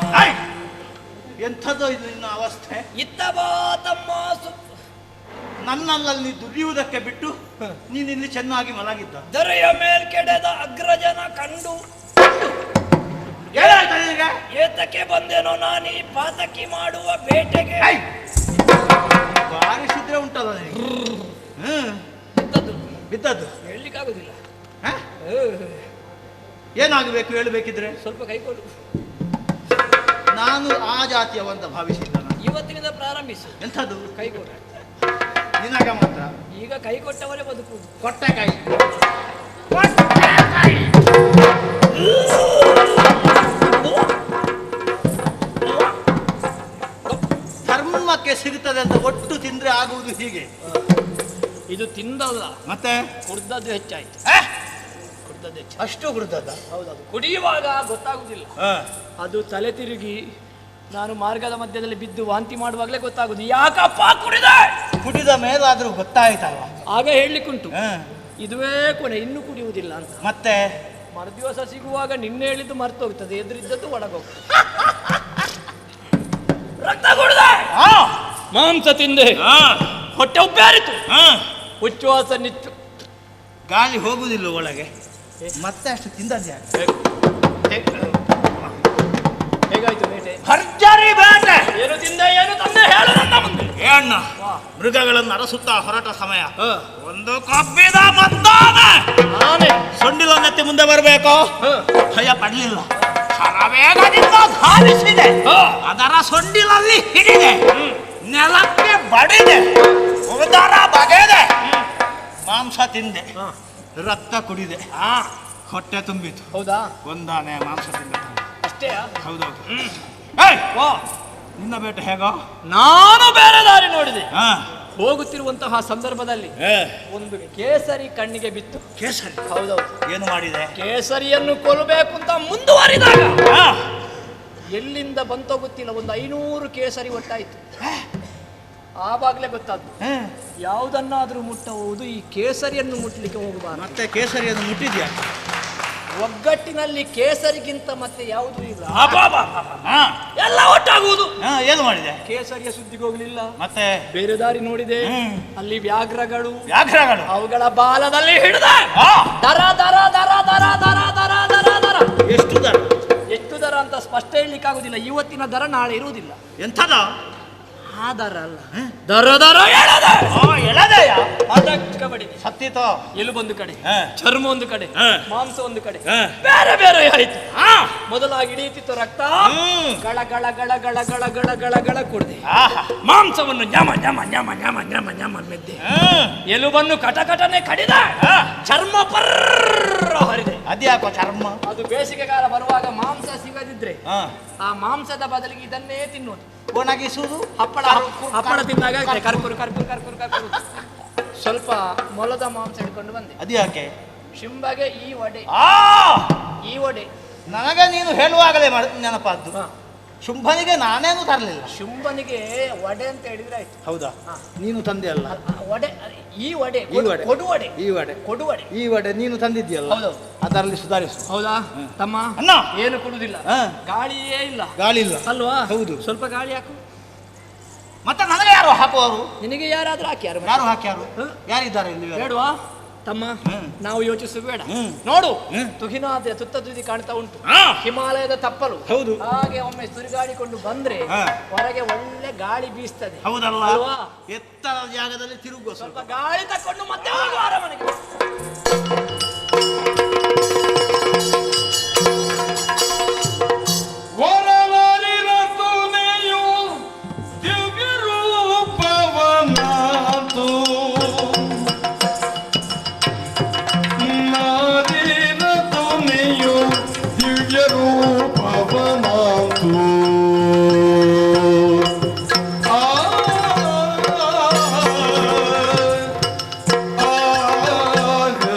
D: ಎಂಥದ್ದು ಇದು ನಿನ್ನ ಅವಸ್ಥೆ?
I: ಇತ್ತ ಬಾ ತಮ್ಮ.
D: ನನ್ನಲ್ಲಿ ದುಡಿಯುವುದಕ್ಕೆ ಬಿಟ್ಟು ನೀನು ಇಲ್ಲಿ ಚೆನ್ನಾಗಿ ಮಲಗಿದ್ದ.
I: ದೊರೆಯ ಮೇಲ್ಕೆಡೆದ ಅಗ್ರಜನ ಕಂಡು
D: ಏನಾಯ್ತು ನಿನಗೆ?
I: ಏತಕ್ಕೆ ಬಂದೇನೋ ನಾನು ಈ ಪಾತಕಿ ಮಾಡುವ ಬೇಟೆಗೆ.
D: ಬಾರಿಸಿದ್ರೆ ಉಂಟಲ್ಲ ನಿನಗೆ. ಬಿದ್ದದ್ದು
I: ಹೇಳಲಿಕ್ಕಾಗುದಿಲ್ಲ.
D: ಏನಾಗಬೇಕು ಹೇಳಬೇಕಿದ್ರೆ?
I: ಸ್ವಲ್ಪ ಕೈಕೊಡು.
D: ನಾನು ಆ ಜಾತಿಯವಂತ ಭಾವಿಸಿದ್ದ.
I: ಇವತ್ತಿನಿಂದ ಪ್ರಾರಂಭಿಸು.
D: ಎಂಥದ್ದು?
I: ಕೈಕೊಡು.
D: ನಿನಗೆ ಮಾತ್ರ.
I: ಈಗ ಕೈ ಕೊಟ್ಟವರೇ ಬದುಕುವುದು.
D: ಕೊಟ್ಟ ಕೈ. ಧರ್ಮಕ್ಕೆ ಸಿಗುತ್ತದೆ ಅಂತ ಒಟ್ಟು ತಿಂದ್ರೆ ಆಗುವುದು ಹೀಗೆ.
I: ಇದು ತಿಂದಲ್ಲ,
D: ಮತ್ತೆ
I: ಕುಡ್ದದ್ದು ಹೆಚ್ಚಾಯ್ತು. ಕುಡ್ದದ್ದು ಹೆಚ್ಚು.
D: ಅಷ್ಟು ಕುಡ್ದದ್ದ?
I: ಹೌದೌದು. ಕುಡಿಯುವಾಗ ಗೊತ್ತಾಗುದಿಲ್ಲ, ಅದು ತಲೆ ತಿರುಗಿ ನಾನು ಮಾರ್ಗದ ಮಧ್ಯದಲ್ಲಿ ಬಿದ್ದು ವಾಂತಿ ಮಾಡುವಾಗಲೇ ಗೊತ್ತಾಗುದು ಯಾಕಪ್ಪ ಕುಡಿದೆ.
D: ಕುಡಿದ ಮೇಲಾದ್ರೂ ಗೊತ್ತಾಯ್ತಲ್ವ?
I: ಆಗ ಹೇಳಲಿಕ್ಕುಂಟು ಇದುವೇ ಕೊನೆ, ಇನ್ನು ಕುಡಿಯುವುದಿಲ್ಲ ಅಂತ.
D: ಮತ್ತೆ
I: ಮರುದಿವಸ ಸಿಗುವಾಗ ನಿನ್ನೆ ಹೇಳಿದ್ದು ಮರ್ತೋಗ್ತದೆ, ಎದುರಿದ್ದದ್ದು ಒಳಗೋಗ್ತದೆ. ರಕ್ತ ಕುಡಿದೆ, ಮಾಂಸ ತಿಂದೆ, ಹೊಟ್ಟೆ ಉಬ್ಬೇರಿತು, ಉಚ್ಛ್ವಾಸ ನಿತ್ತು,
D: ಗಾಳಿ ಹೋಗುದಿಲ್ಲ ಒಳಗೆ. ಮತ್ತೆ ಅಷ್ಟು ತಿಂದದ್ದೆ
I: ಹೇಗಾಯ್ತು ಬೇಟೆ?
D: ಭರ್ಜರಿ ಬೇಟೆ.
I: ಏನು ತಿಂದೆ ಏನು ತಂದೆ ಹೇಳು ನನ್ನ ಮುಂದೆ.
D: ಅಣ್ಣ, ಮೃಗಗಳನ್ನು ಅರಸುತ್ತಾ ಹೊರಟ ಸಮಯ. ಒಂದು ಕಬ್ಬಿದ ಮದ್ದಾನೆ
I: ಆನೆ
D: ಸೊಂಡಿಲನ್ನೆತ್ತಿ ಮುಂದೆ ಬರಬೇಕು. ಭಯ ಪಡಲಿಲ್ಲ, ಶರವೇಗದಿಂದ ಧಾವಿಸಿದೆ. ಅದರ ಸೊಂಡಿಲಲ್ಲಿ ಹಿಡಿದೆ, ನೆಲಕ್ಕೆ ಬಡಿದೆ, ಉದರ ಬಗೆದೆ, ಮಾಂಸ ತಿಂದೆ, ರಕ್ತ ಕುಡಿದೆ, ಹೊಟ್ಟೆ ತುಂಬಿತು.
I: ಹೌದಾ?
D: ಒಂದಾನೆ ಮಾಂಸ ತಿಂದ.
I: ಅಷ್ಟೇ?
D: ಹೌದೌದು. ನಿನ್ನ ಬೇಟೆ ಹೇಗೋ?
I: ನಾನು ಬೇರೆ ದಾರಿ ನೋಡಿದೆ. ಹೋಗುತ್ತಿರುವಂತಹ ಸಂದರ್ಭದಲ್ಲಿ ಒಂದು ಕೇಸರಿ ಕಣ್ಣಿಗೆ ಬಿತ್ತು.
D: ಕೇಸರಿ?
I: ಹೌದೌದು.
D: ಏನು ಮಾಡಿದೆ?
I: ಕೇಸರಿಯನ್ನು ಕೊಲ್ಲಬೇಕು ಅಂತ ಮುಂದುವರಿದಾಗ ಎಲ್ಲಿಂದ ಬಂತೋ ಗೊತ್ತಿಲ್ಲ, ಒಂದು 500 ಕೇಸರಿ ಒಟ್ಟಾಯಿತು. ಆವಾಗಲೇ ಗೊತ್ತಾದ್ದು ಯಾವುದನ್ನಾದ್ರೂ ಮುಟ್ಟಬಹುದು, ಈ ಕೇಸರಿಯನ್ನು ಮುಟ್ಟಲಿಕ್ಕೆ ಹೋಗಬಾರದು.
D: ಮತ್ತೆ ಕೇಸರಿಯನ್ನು ಮುಟ್ಟಿದ್ಯಾ?
I: ಒಗ್ಗಟ್ಟಿನಲ್ಲಿ ಕೇಸರಿಗಿಂತ ಮತ್ತೆ ಯಾವುದೂ ಇಲ್ಲ. ಎಲ್ಲ ಒಟ್ಟಾಗುವುದು.
D: ಏನು ಮಾಡಿದೆ?
I: ಕೇಸರಿಯ ಸುದ್ದಿಗೆ ಹೋಗಲಿಲ್ಲ,
D: ಮತ್ತೆ
I: ಬೇರೆ ದಾರಿ ನೋಡಿದೆ. ಅಲ್ಲಿ ವ್ಯಾಘ್ರಗಳು ಅವುಗಳ ಬಾಲದಲ್ಲಿ ಹಿಡಿದ ದರ ದರ ದರ ದರ ದರ ದರ ದರ ದರ.
D: ಎಷ್ಟು ದರ?
I: ಎಷ್ಟು ದರ ಅಂತ ಸ್ಪಷ್ಟ ಹೇಳಲಿಕ್ಕಾಗುದಿಲ್ಲ. ಇವತ್ತಿನ ದರ ನಾಳೆ ಇರುವುದಿಲ್ಲ.
D: ಎಂಥದ?
I: ಆ ದರ ಅಲ್ಲ, ದರ ದರ
D: ಎಳದೆಯ
I: ಬಡಿದೆ.
D: ಸತ್ತಿತೋ?
I: ಎಲುಬೊಂದು ಕಡೆ, ಚರ್ಮ ಒಂದು ಕಡೆ, ಮಾಂಸ ಒಂದು ಕಡೆ, ಬೇರೆ ಬೇರೆ ಆಯ್ತು. ಮೊದಲಾಗಿ ಹಿಡಿಯುತ್ತಿತ್ತು ರಕ್ತ, ಗಳ ಗಳ ಗಳ ಗಳ ಗಳ ಗಳ ಗಳ ಗಳ ಕುಡ್ದೆ. ಮಾಂಸವನ್ನು ಞಮ ಞಮ ಞಮ ಞಮ ಞಮ ಞಮ ಮೆದ್ದೆ. ಎಲುಬನ್ನು ಕಟಕಟನೆ ಕಡಿದ, ಚರ್ಮ ಪರ್ರ ಹರಿದೆ.
D: ಅದ್ಯಾಕೋ ಚರ್ಮ?
I: ಅದು ಬೇಸಿಗೆಗಾಲ ಬರುವಾಗ ಮಾಂಸ ಸಿಗದಿದ್ರೆ ಆ ಮಾಂಸದ ಬದಲಿಗೆ ಇದನ್ನೇ ತಿನ್ನೋದು.
D: ಒಣಗಿಸುವುದು,
I: ಹಪ್ಪಳ ತಿಂದಾಗ ಕರ್ಕುರು ಕರ್ಕುರು ಕರ್ಕುರು ಕರ್ಕುರು. ಸ್ವಲ್ಪ ಮೊಲದ ಮಾಂಸ ಹಿಡ್ಕೊಂಡು ಬಂದೆ.
D: ಅದ್ಯಾಕೆ?
I: ಶಿಂಬಗೆ ಈ ಒಡೆ, ಈ ಒಡೆ
D: ನನಗೆ ನೀನು ಹೇಳುವಾಗಲೇ ನೆನಪಾದ್ದು. ಶುಂಭನಿಗೆ ನಾನೇನು ತರಲಿಲ್ಲ.
I: ಶುಂಭನಿಗೆ ಒಡೆ ಅಂತ ಹೇಳಿದ್ರೆ ಆಯ್ತು.
D: ಹೌದಾ? ನೀನು ತಂದೆ ಅಲ್ಲ.
I: ಒಡೆ, ಈ ಒಡೆ, ಕೊಡು ಒಡೆ, ಈ ಒಡೆ, ಕೊಡು ಒಡೆ, ಈ ಒಡೆ ನೀನು ತಂದಿದ್ದೀಯಲ್ಲ. ಹೌದೌದು. ಅದರಲ್ಲಿ ಸುಧಾರಿಸು. ಹೌದಾ ತಮ್ಮ? ಅಣ್ಣ ಏನು ಕೊಡುದಿಲ್ಲ, ಗಾಳಿಯೇ ಇಲ್ಲ. ಗಾಳಿ ಇಲ್ಲ ಅಲ್ವಾ? ಹೌದು. ಸ್ವಲ್ಪ ಗಾಳಿ ಹಾಕು.
D: ಮತ್ತೆ ನನಗೆ ಯಾರು ಹಾಕುವರು?
I: ನಿನಗೆ ಯಾರಾದ್ರೂ ಹಾಕಿ.
D: ಯಾರು ಹಾಕ್ಯಾರು? ಯಾರಿದ್ದಾರೆ ಇಲ್ಲಿ?
I: ಬೇಡವಾ ತಮ್ಮ? ನಾವು ಯೋಚಿಸಬೇಡ. ನೋಡು, ತುಹಿನಾದ್ರೆ ತುತ್ತ ತುದಿ ಕಾಣ್ತಾ ಉಂಟು, ಹಿಮಾಲಯದ ತಪ್ಪಲು. ಹೌದು. ಹಾಗೆ ಒಮ್ಮೆ ಸುರಿಗಾಡಿಕೊಂಡು ಬಂದ್ರೆ ಹೊರಗೆ ಒಳ್ಳೆ ಗಾಳಿ ಬೀಸ್ತದೆ.
D: ಹೌದಲ್ಲ? ಎತ್ತರ ಜಾಗದಲ್ಲಿ ತಿರುಗುವ.
I: ಸ್ವಲ್ಪ ಗಾಳಿ ತಕೊಂಡು ಮತ್ತೆ ಹೋಗುವ ಅರಮನೆಗೆ.
C: ಆ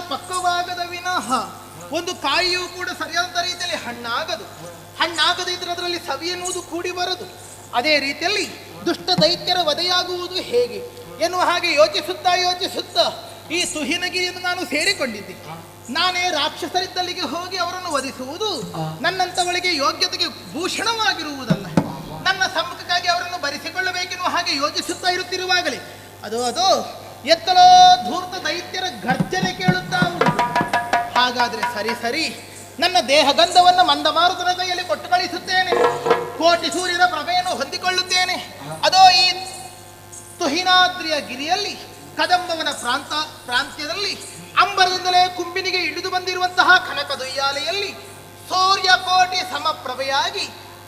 F: ಪಕ್ವವಾಗದ ವಿನಃ ಒಂದು ಕಾಯಿಯೂ ಕೂಡ ಸರಿಯಾದ ರೀತಿಯಲ್ಲಿ ಹಣ್ಣಾಗದಿದ್ರೆ ಅದರಲ್ಲಿ ಸವಿ ಎನ್ನುವುದು ಕೂಡಿ ಬರದು. ಅದೇ ರೀತಿಯಲ್ಲಿ ದುಷ್ಟ ದೈತ್ಯರ ವಧೆಯಾಗುವುದು ಹೇಗೆ ಎನ್ನುವ ಹಾಗೆ ಯೋಚಿಸುತ್ತಾ ಈ ತುಹಿನಗಿರಿಯನ್ನು ನಾನು ಸೇರಿಕೊಂಡಿದ್ದೆ. ನಾನೇ ರಾಕ್ಷಸರಿದ್ದಲ್ಲಿಗೆ ಹೋಗಿ ಅವರನ್ನು ವಧಿಸುವುದು ನನ್ನಂಥವಳಿಗೆ ಯೋಗ್ಯತೆಗೆ ಭೂಷಣವಾಗಿರುವುದಲ್ಲ. ನನ್ನ ಸಮ್ಮುಖಕ್ಕಾಗಿ ಅವರನ್ನು ಬರೆಸಿಕೊಳ್ಳಬೇಕೆನ್ನುವ ಹಾಗೆ ಯೋಚಿಸುತ್ತಾ ಇರುತ್ತಿರುವಾಗಲೇ ಅದು ಎತ್ತಲೋ ಧೂರ್ತ ದೈತ್ಯರ ಗರ್ಜನೆ ಕೇಳುತ್ತಾ ಉಂಟು. ಹಾಗಾದ್ರೆ ಸರಿ ನನ್ನ ದೇಹ ಗಂಧವನ್ನು ಮಂದಮಾರುತನ ಕೈಯಲ್ಲಿ ಕೊಟ್ಟು ಕಳಿಸುತ್ತೇನೆ. ಕೋಟಿ ಸೂರ್ಯನ ಪ್ರಭೆಯನ್ನು ಹೊಂದಿಕೊಳ್ಳುತ್ತೇನೆ. ಅದೋ ಈ ತುಹಿನಾದ್ರಿಯ ಗಿರಿಯಲ್ಲಿ ಕದಂಬವನ ಪ್ರಾಂತ್ಯದಲ್ಲಿ ಅಂಬರದಿಂದಲೇ ಕುಂಬಿನಿಗೆ ಇಳಿದು ಬಂದಿರುವಂತಹ ಕನಕದುಯ್ಯಾಲೆಯಲ್ಲಿ ಸೂರ್ಯ ಕೋಟಿ ಸಮಪ್ರಭೆಯಾಗಿ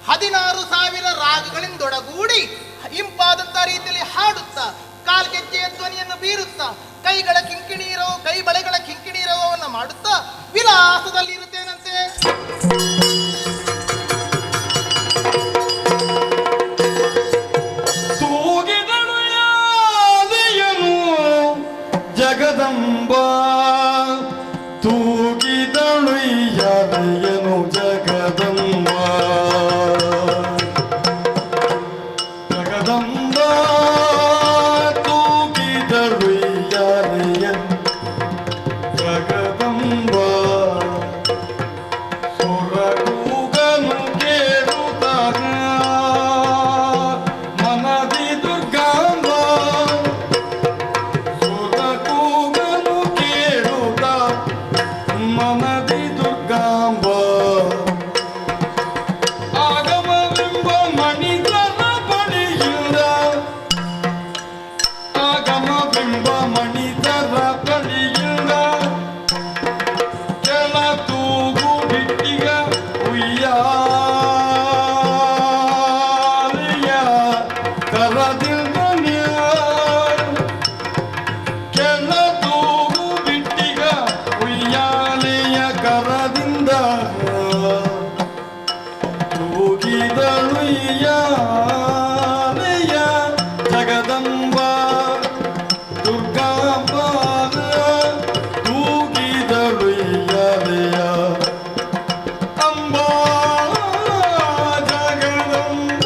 F: 16,000 ರಾಗಗಳಿಂದೊಡಗೂಡಿ ಇಂಪಾದಂತಹ ರೀತಿಯಲ್ಲಿ ಹಾಡುತ್ತಾ ಕಾಲ್ಗೆಜ್ಜೆಯ ಧ್ವನಿಯನ್ನು ಬೀರುತ್ತಾ ಕೈ ಬಳೆಗಳ ಕಿಂಕಿಣೀರವವನ್ನು ಮಾಡುತ್ತಾ ವಿಲಾಸದಲ್ಲಿ ಇರುತ್ತೇನಂತೆ.
C: ತೂಗಿದಳು ಯಾದೆಯನು ಜಗದಂಬ, ತೂಗಿದಳು ಯಾದೆಯನು ಜಗದಂಬ, ಜಗದಂಬ ತೂಗಿದಳು ಯಾದೆಯನು ಜಗದಂಬ. ಸುರಗೂಗನು ಕೇಳುತ್ತಾರ ಮನದಿ ದುರ್ಗಾಂಬ, ಸುರಗೂಗನು ಕೇಳುತ್ತ ಮನದಿ ದುರ್ಗಾಂಬ. ಆಗಮವೆಂಬ ಮಣಿಧರ ಬಳಿಯಿಂದ, ಆಗಮವೆಂಬ ಮಣಿಧರ ಬಳಿಯಿಂದ ಕೆಳ ತೂಗು ಬಿಟ್ಟಿಗ ಉಯ್ಯಾಲೆಯ ಕರದಿಂದ ಕೆಳ ತೂಗು ಬಿಟ್ಟಿಗ ಉಯ್ಯಾಲೆಯ ಕರದಿಂದ ತೂಗಿದಳು ಉಯ್ಯಾಲೆಯ ಜಗದಂಬ ದುರ್ಗಾಂಬ, ತೂಗಿದಳು ಉಯ್ಯಾಲೆಯ ಅಂಬಾ ಜಗದಂಬ.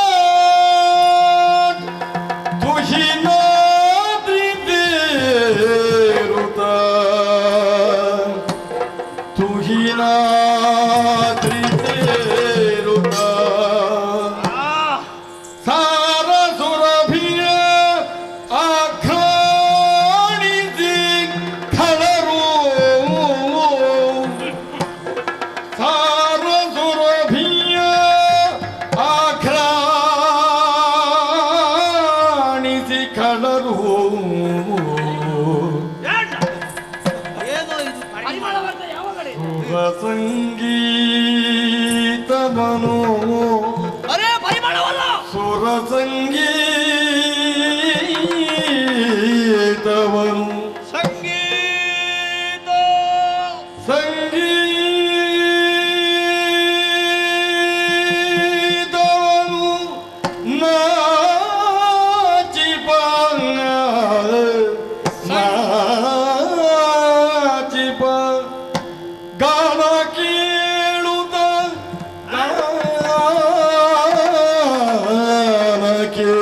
C: ನಗವಿರಾಟ್ ತುಹಿನಾದ್ರಿ ದೇರುತ, ತುಹಿನಾದ್ರಿ ದೇರುತ ಸಾರ ಸುರಭಿಯ ಆಘ್ರಾಣಿಸಿ ಖಳರು, ಸಾರ ಸುರಭಿಯ ಆಘ್ರಾಣಿಸಿ ಖಳರು. ಸುರ ಸಂಗೀತವನು, ಸುರ ಸಂಗೀತವನು, ಸಂಗೀತವನು ನಾಚಿಪ ಗಾನ ಕೇಳುತ್ತ ಗಾನ ಕೇಳ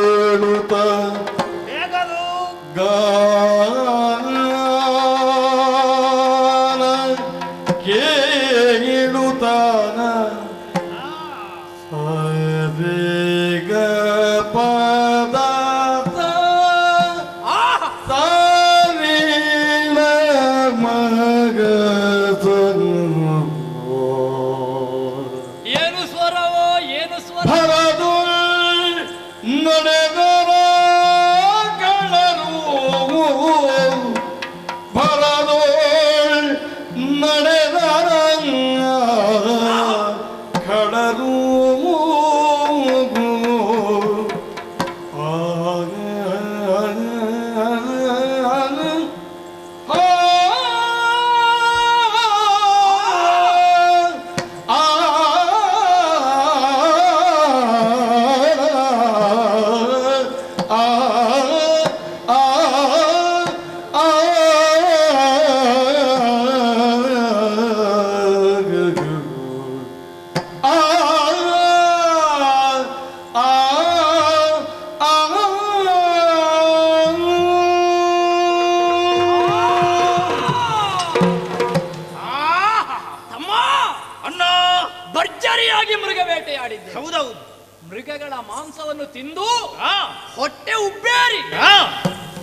J: ಬೇಟೆಯಾಡಿದ್ದೆ.
I: ಹೌದೌದು.
J: ಮೃಗಗಳ ಮಾಂಸವನ್ನು ತಿಂದು
I: ಆ,
J: ಹೊಟ್ಟೆ ಉಬ್ಬೇರಿ
I: ಆ,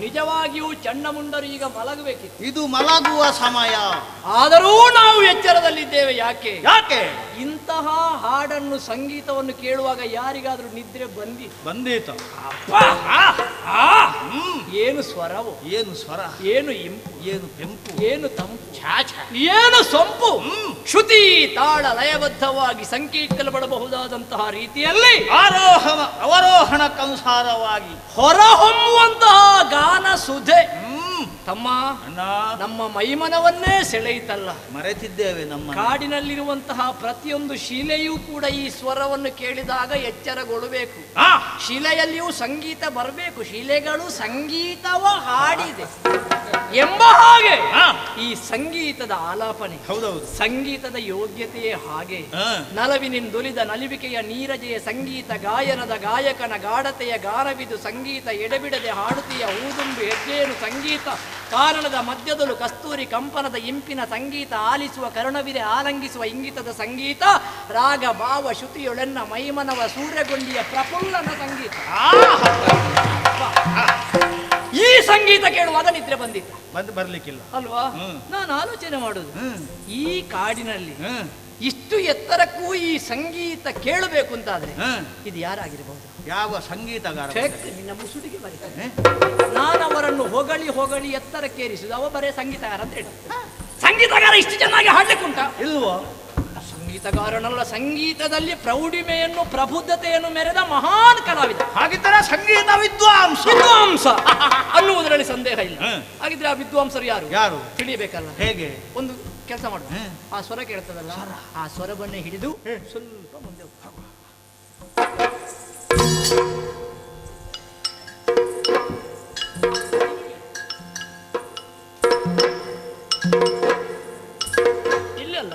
J: ನಿಜವಾಗಿಯೂ ಚಂಡಮುಂಡರು ಈಗ ಮಲಗಬೇಕಿತ್ತು.
I: ಇದು ಮಲಗುವ ಸಮಯ.
J: ಆದರೂ ನಾವು ಎಚ್ಚರದಲ್ಲಿದ್ದೇವೆ. ಯಾಕೆ?
I: ಯಾಕೆ?
J: ಇಂತಹ ಹಾಡನ್ನು ಸಂಗೀತವನ್ನು ಕೇಳುವಾಗ ಯಾರಿಗಾದ್ರೂ ನಿದ್ರೆ
I: ಬಂದೀತು.
J: ಏನು ಸ್ವರವು,
I: ಏನು ಸ್ವರ,
J: ಏನು ಇಂಪು,
I: ಏನು ಬೆಂಪು,
J: ಏನು ತಂಪು, ಏನು ಸೊಂಪು. ಶ್ರುತಿ ತಾಳ ಲಯಬದ್ಧವಾಗಿ ಸಂಕೀರ್ತಿಸಲ್ಪಡಬಹುದಾದಂತಹ ರೀತಿಯಲ್ಲಿ
I: ಅವರೋಹಣಕ್ಕನುಸಾರವಾಗಿ
J: ಹೊರಹೊಮ್ಮುವಂತಹ ಗಾನ ಸುಧೆ ತಮ್ಮ
I: ಅಣ್ಣ
J: ನಮ್ಮ ಮೈಮನವನ್ನೇ ಸೆಳೆಯಿತಲ್ಲ.
I: ಮರೆತಿದ್ದೇವೆ ನಮ್ಮ
J: ಕಾಡಿನಲ್ಲಿರುವಂತಹ ಪ್ರತಿಯೊಂದು ಶಿಲೆಯೂ ಕೂಡ ಈ ಸ್ವರವನ್ನು ಕೇಳಿದಾಗ ಎಚ್ಚರಗೊಳ್ಳಬೇಕು. ಶಿಲೆಯಲ್ಲಿಯೂ ಸಂಗೀತ ಬರಬೇಕು. ಶಿಲೆಗಳು ಸಂಗೀತವ ಹಾಡಿದೆ ಎಂಬ ಹಾಗೆ ಈ ಸಂಗೀತದ ಆಲಾಪನೆ,
I: ಹೌದೌದು,
J: ಸಂಗೀತದ ಯೋಗ್ಯತೆಯೇ ಹಾಗೆ. ನಲವಿನಿಂದೊಲಿದ ನಲಿವಿಕೆಯ ನೀರಜೆಯ ಸಂಗೀತ ಗಾಯನದ ಗಾಯಕನ ಗಾಢತೆಯ ಗಾನವಿದು ಸಂಗೀತ ಎಡೆಬಿಡದೆ ಹಾಡುತ್ತೀಯ ಹೂದುಂಬು ಹೆಜ್ಜೆಯನ್ನು ಸಂಗೀತ ಕಾರಣದ ಮಧ್ಯದಲ್ಲೂ ಕಸ್ತೂರಿ ಕಂಪನದ ಇಂಪಿನ ಸಂಗೀತ ಆಲಿಸುವ ಕರುಣವಿದೆ ಆಲಂಗಿಸುವ ಇಂಗಿತದ ಸಂಗೀತ ರಾಗ ಭಾವ ಶ್ರುತಿಯೊಳೆನ್ನ ಮೈಮನವ ಸೂರ್ಯಗೊಂಡಿಯ ಪ್ರಫುಲ್ಲನ ಸಂಗೀತ. ಈ ಸಂಗೀತ ಕೇಳುವಾಗ ನಿದ್ರೆ
I: ಬರ್ಲಿಕ್ಕಿಲ್ಲ
J: ಅಲ್ವಾ? ನಾನು ಆಲೋಚನೆ ಮಾಡುದು, ಈ ಕಾಡಿನಲ್ಲಿ ಇಷ್ಟು ಎತ್ತರಕ್ಕೂ ಈ ಸಂಗೀತ ಕೇಳಬೇಕು ಅಂತಾದ್ರೆ ಇದು ಯಾರಾಗಿರಬಹುದು?
I: ಯಾವ ಸಂಗೀತಗಾರ?
J: ನಿನ್ನ ಮುಸುಡಿಗೆ ಬರೀತಾನೆ. ನಾನು ಅವರನ್ನು ಹೊಗಳಿ ಹೊಗಳಿ ಎತ್ತರಕ್ಕೇರಿಸುದು. ಅವ ಬರೇ ಸಂಗೀತಗಾರ ಅಂತ ಹೇಳಿ. ಸಂಗೀತಗಾರ ಇಷ್ಟು ಚೆನ್ನಾಗಿ ಹಾಡ್ಲಿಕ್ಕೆ ಉಂಟಾ?
I: ಇಲ್ವೋ?
J: ಸಂಗೀತಗಾರನಲ್ಲ, ಸಂಗೀತದಲ್ಲಿ ಪ್ರೌಢಿಮೆಯನ್ನು ಪ್ರಬುದ್ಧತೆಯನ್ನು ಮೆರೆದ ಮಹಾನ್ ಕಲಾವಿದ.
I: ಹಾಗಿದ್ದರೆ ಸಂಗೀತ ವಿದ್ವಾಂಸ
J: ಅನ್ನುವುದರಲ್ಲಿ ಸಂದೇಹ ಇಲ್ಲ. ಹಾಗಿದ್ರೆ ಆ ವಿದ್ವಾಂಸರು ಯಾರು
I: ಯಾರು
J: ತಿಳಿಯಬೇಕಲ್ಲ.
I: ಹೇಗೆ?
J: ಒಂದು ಕೆಲಸ ಮಾಡುವ, ಆ ಸ್ವರ ಕೇಳ್ತದಲ್ಲ, ಆ ಸ್ವರವನ್ನೇ ಹಿಡಿದು ಸ್ವಲ್ಪ ಮುಂದೆ ಹೋಗುವ. ಇಲ್ಲಿ ಅಲ್ಲ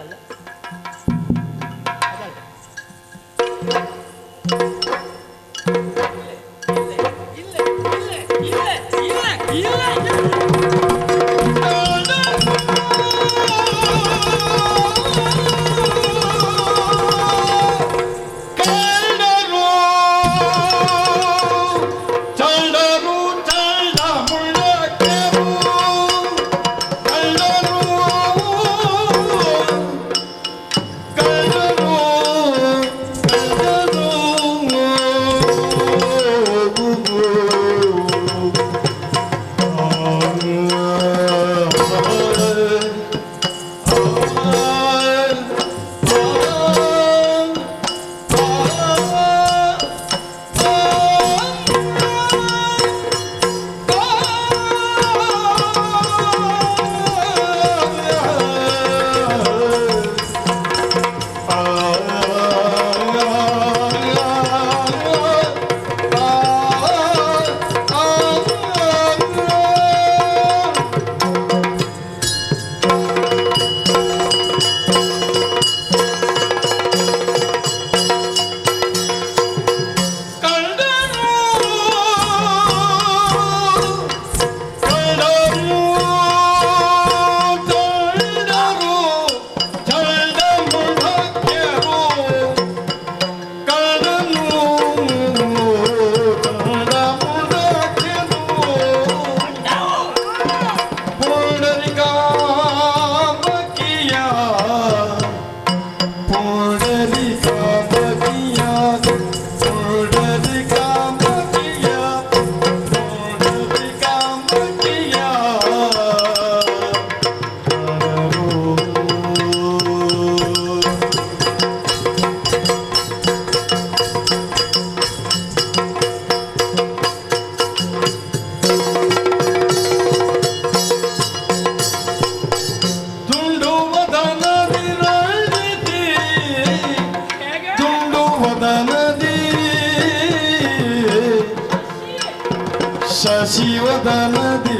C: ಶಶಿವದನದಿ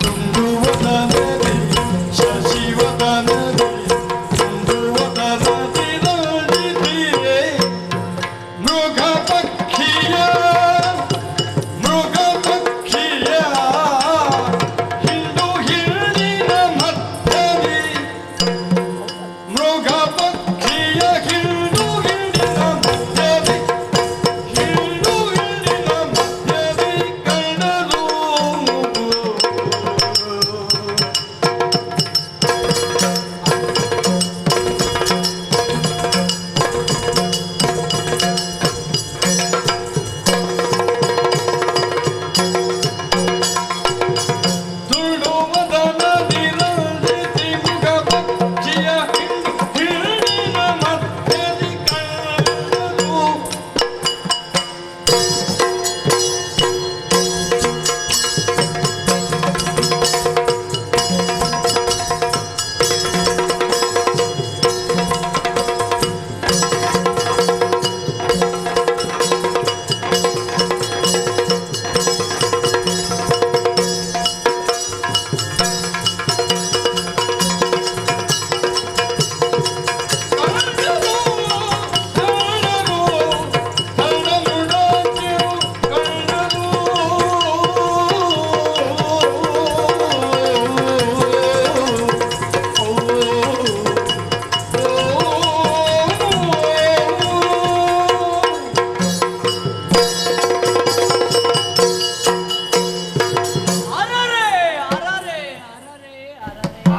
C: ತುಂಡುವದನದಿ ಶಶಿವದನದಿ ತುಂಡುವದನದಿ ನೋಡಿದಿರೆ ಮೃಗ ಪಕ್ಷಿಯ ಹಿಂಡು ಹಿಂಡಿನ ಮಧ್ಯದಿ ಮೃಗ ಪಕ್ಷಿಯ ಹಿಂಡು ಹಿಂಡಿನ ಮಧ್ಯದಿ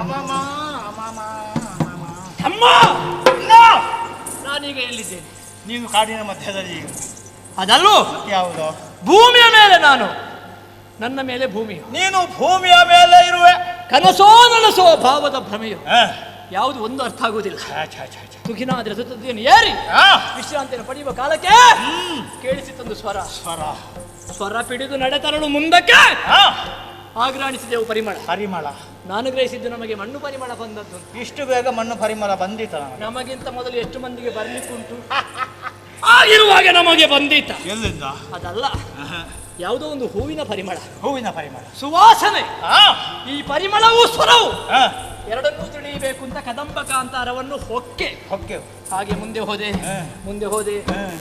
J: ಅಮ್ಮ ನಾನೀಗ ಎಲ್ಲಿದ್ದೇನೆ?
I: ನೀನು ಕಾಡಿನ ಮಧ್ಯದಲ್ಲಿ
J: ಅದಲ್ಲೂ
I: ಯಾವುದು?
J: ಭೂಮಿಯ ಮೇಲೆ ನಾನು, ನನ್ನ ಮೇಲೆ ಭೂಮಿಯು.
I: ನೀನು ಭೂಮಿಯ ಮೇಲೆ ಇರುವೆ.
J: ಕನಸೋ ನನಸೋ ಭಾವದ ಭ್ರಮೆಯು, ಯಾವುದು ಒಂದು ಅರ್ಥ ಆಗುವುದಿಲ್ಲ. ತುಗಿನಾದ್ರೆ ಸುತ್ತದಿಯನ್ನು ಏರಿ ವಿಶ್ರಾಂತಿಯನ್ನು ಪಡೆಯುವ ಕಾಲಕ್ಕೆ ಕೇಳಿಸಿತೊಂದು ಸ್ವರ. ಸ್ವರ ಪಿಡಿದು ನಡೆತರಳು ಮುಂದಕ್ಕೆ ಆಗ್ರಾಣಿಸಿದೆವು ಪರಿಮಳ. ನಾನು ಗ್ರಹಿಸಿದ್ದು ನಮಗೆ ಮಣ್ಣು ಪರಿಮಳ ಬಂದದ್ದು.
I: ಇಷ್ಟು ಬೇಗ ಮಣ್ಣು ಪರಿಮಳ ಬಂದಿತ?
J: ನಮಗಿಂತ ಮೊದಲು ಎಷ್ಟು ಮಂದಿಗೆ ಬರ್ಲಿಕ್ಕುಂಟು, ಆಗಿರುವಾಗ ನಮಗೆ ಬಂದಿತ.
I: ಎಲ್ಲಿಂದ?
J: ಅದಲ್ಲ, ಯಾವುದೋ ಒಂದು ಹೂವಿನ ಪರಿಮಳ.
D: ಸುವಾಸನೆ.
J: ಈ ಪರಿಮಳವೂ ಸ್ವರವು ಎರಡನ್ನೂ ತಿಳಿಯಬೇಕು ಅಂತ ಕದಂಬ ಕಾಂತಾರವನ್ನು ಹೊಕ್ಕೆ ಹಾಗೆ ಮುಂದೆ ಹೋದೆ, ಮುಂದೆ ಹೋದೆ,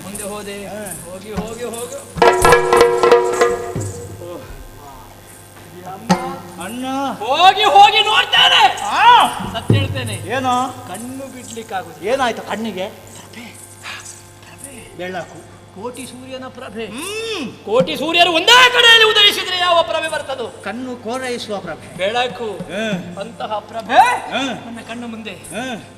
J: ಮುಂದೆ ಹೋದೆ, ಹೋಗಿ ಹೋಗಿ ಹೋಗಿ
I: ಅಣ್ಣ
J: ಹೋಗಿ ಹೋಗಿ ನೋಡ್ತೇನೆ. ಸತ್ಯ ಹೇಳ್ತೇನೆ,
I: ಏನೋ
J: ಕಣ್ಣು ಬಿಡ್ಲಿಕ್ಕಾಗುದು.
I: ಏನಾಯ್ತು ಕಣ್ಣಿಗೆ? ಬೆಳಕು,
J: ಕೋಟಿ ಸೂರ್ಯನ ಪ್ರಭೆ. ಕೋಟಿ ಸೂರ್ಯರು ಒಂದೇ ಕಡೆಯಲ್ಲಿ ಉದಯಿಸಿದ್ರೆ ಯಾವ ಪ್ರಭೆ ಬರ್ತದೋ?
I: ಕಣ್ಣು ಕೋರೈಸುವ ಪ್ರಭೆ,
J: ಬೆಳಕು. ಅಂತಹ ಪ್ರಭೆ ನನ್ನ ಕಣ್ಣು ಮುಂದೆ.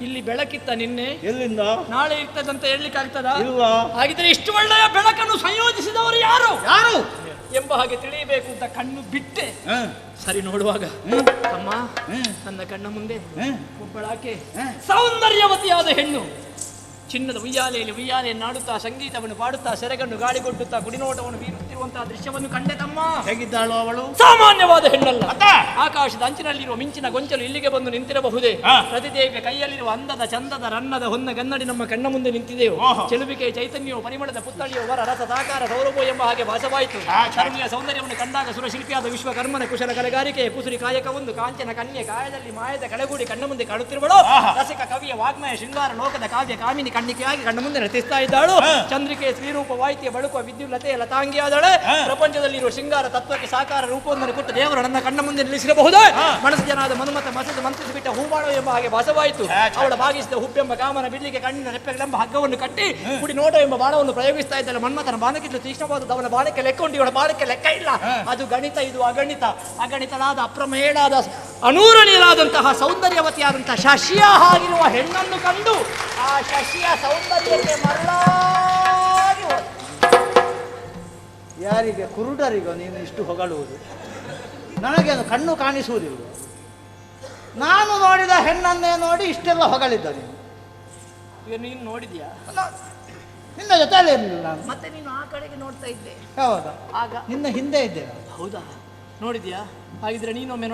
J: ಇಲ್ಲಿ ಬೆಳಕಿತ್ತ ನಿನ್ನೆ,
I: ಎಲ್ಲಿಂದ?
J: ನಾಳೆ ಇರ್ತದಂತ ಹೇಳಲಿಕ್ಕೆ ಆಗ್ತದ?
I: ಇಲ್ಲ.
J: ಹಾಗಿದ್ರೆ ಇಷ್ಟು ಒಳ್ಳೆಯ ಬೆಳಕನ್ನು ಸಂಯೋಜಿಸಿದವರು ಯಾರು
I: ಯಾರು
J: ಎಂಬ ಹಾಗೆ ತಿಳಿಯಬೇಕು ಅಂತ ಕಣ್ಣು ಬಿಟ್ಟೆ. ಸರಿ ನೋಡುವಾಗ ಅಮ್ಮ ನನ್ನ ಕಣ್ಣ ಮುಂದೆ ಒಬ್ಬಳಾಕೆ ಸೌಂದರ್ಯವತಿಯಾದ ಹೆಣ್ಣು ಚಿನ್ನದ ಉಯ್ಯಾಲೆಯಲ್ಲಿ ಉಯ್ಯಾಲೆಯನ್ನಾಡುತ್ತಾ ಸಂಗೀತವನ್ನು ಪಾಡುತ್ತಾ ಸೆರಗನ್ನು ಗಾಳಿಗೊಡ್ಡುತ್ತಾ ಗುಡಿನೋಟವನ್ನು ಬೀರುತ್ತಿರುವಂತಹ ದೃಶ್ಯವನ್ನು ಕಂಡೆ ತಮ್ಮ.
I: ಹೇಗಿದ್ದಾಳು ಅವಳು?
J: ಸಾಮಾನ್ಯವಾದ ಹೆಣ್ಣಲ್ಲ. ಆಕಾಶದ ಅಂಚಿನಲ್ಲಿರುವ ಮಿಂಚಿನ ಗೊಂಚಲು ಇಲ್ಲಿಗೆ ಬಂದು ನಿಂತಿರಬಹುದೇ? ಪ್ರತಿದೇವಿಯ ಕೈಯಲ್ಲಿರುವ ಅಂದದ ಚಂದದ ರನ್ನದ ಹೊನ್ನ ಗನ್ನಡಿ ನಮ್ಮ ಕಣ್ಣ ಮುಂದೆ ನಿಂತಿದೆಯೋ? ಚೆಲುವಿಕೆ ಚೈತನ್ಯವೋ ಪರಿಮಳದ ಪುತ್ತಳಿಯೋ ವರ ರಸ ಸಾಕಾರ ಸೌರಭೋ ಎಂಬ ಹಾಗೆ ಭಾಸವಾಯಿತು. ಧರ್ಮೀಯ ಸೌಂದರ್ಯವನ್ನು ಕಂಡಾಗ ಸುರಶಿಲ್ಪಿಯಾದ ವಿಶ್ವಕರ್ಮನ ಕುಶಲ ಕಲೆಗಾರಿಕೆಯ ಕುಸುರಿ ಕಾಯಕವೊಂದು ಕಾಂಚನ ಕನ್ಯೆ ಕಾಯದಲ್ಲಿ ಮಾಯದ ಕಳೆಗೂಡಿ ಕಣ್ಣ ಮುಂದೆ ಕಾಣುತ್ತಿರುವಳು. ರಸಿಕ ಕವಿಯ ವಾಗ್ಮಯ ಶೃಂಗಾರ ಲೋಕದ ಕಾವ್ಯ ಕಾಮಿನಿ ಕಣ್ಣಿಕೆಯಾಗಿ ಕಣ್ಣ ಮುಂದೆ ನಟಿಸ್ತಾ ಇದ್ದಾಳು. ಚಂದ್ರಿಕೆಯ ಶ್ರೀರೂಪ ವಾಯಿತಿಯ ಬಳುಕುವ ವಿದ್ಯುಲ್ಲತೆಯ ಲತಾಂಗಿಯಾದಳೆ. ಪ್ರಪಂಚದಲ್ಲಿರುವ ಶೃಂಗಾರ ತತ್ವಕ್ಕೆ ಸಾಕಾರ ರೂಪವನ್ನು ಕೊಟ್ಟು ದೇವರು ನನ್ನ ಕಣ್ಣ ಮುಂದೆ ನಿಲ್ಲಿಸಿರಬಹುದೇ? ಮನಸ್ಸು ಜನಾದ ಮನುಮತ ಮಸದು ಮಂತ್ರಿಸಿಬಿಟ್ಟ ಹೂಮಾಳು ಎಂಬ ಹಾಗೆ ಭಾಸವಾಯಿತು. ಅವಳ ಭಾಗಿಸಿದ ಹುಬ್ಬೆಂಬ ಕಾಮನ ಬಿಡ್ಲಿಕ್ಕೆ ಕಣ್ಣಿನ ರೆಪ್ಪೆಗಳೆಂಬ ಹಗ್ಗವನ್ನು ಕಟ್ಟಿ ಕುಡಿ ನೋಟ ಎಂಬ ಬಾಣವನ್ನು ಪ್ರಯೋಗಿಸ್ತಾ ಇದ್ದಲ್ಲ. ಮನ್ಮಥನ ಬಾಣಕ್ಕಿಂತ ತೀಕ್ಷ್ಣವಾದದ್ದು ಅವನ ಬಾಣಕ್ಕೆ ಲೆಕ್ಕ ಉಂಟು, ಇವಳ ಬಾಣಕ್ಕೆ ಲೆಕ್ಕ ಇಲ್ಲ. ಅದು ಗಣಿತ, ಇದು ಅಗಣಿತ. ಅಗಣಿತನಾದ ಅಪ್ರಮೇಯನಾದ ಅನೂರಣೀಯರಾದಂತಹ ಸೌಂದರ್ಯವತಿಯಾದಂತಹ ಶಶಿಯ ಆಗಿರುವ ಹೆಣ್ಣನ್ನು ಕಂಡು ಆ ಶಶಿಯ ಸೌಂದರ್ಯಕ್ಕೆ ಮರಳಾಗಿ ಹೋದ.
I: ಯಾರಿಗೆ? ಕುರುಡರಿಗೋ ನೀನು ಇಷ್ಟು ಹೊಗಳುವುದು? ನನಗೇನು ಕಣ್ಣು ಕಾಣಿಸುವುದಿಲ್ಲ? ನಾನು ನೋಡಿದ ಹೆಣ್ಣನ್ನೇ ನೋಡಿ ಇಷ್ಟೆಲ್ಲ ಹೊಗಳಿದ್ದ ನೀನು?
J: ಈಗ ನೀನು ನೋಡಿದ್ಯಾ?
I: ನಿನ್ನ ಜೊತೆಯಲ್ಲೇ ಇರಲಿಲ್ಲ ನಾನು.
J: ಮತ್ತೆ ನೀನು ಆ ಕಡೆಗೆ ನೋಡ್ತಾ ಇದ್ದೆ.
I: ಹೌದಾ?
J: ಆಗ
I: ನಿನ್ನ ಹಿಂದೆ ಇದ್ದೆ.
J: ಹೌದಾ? ನೋಡಿದ್ಯಾ? ಹಾಗಿದ್ರೆ ನೀನೊಮ್ಮೆ ನೋಡು.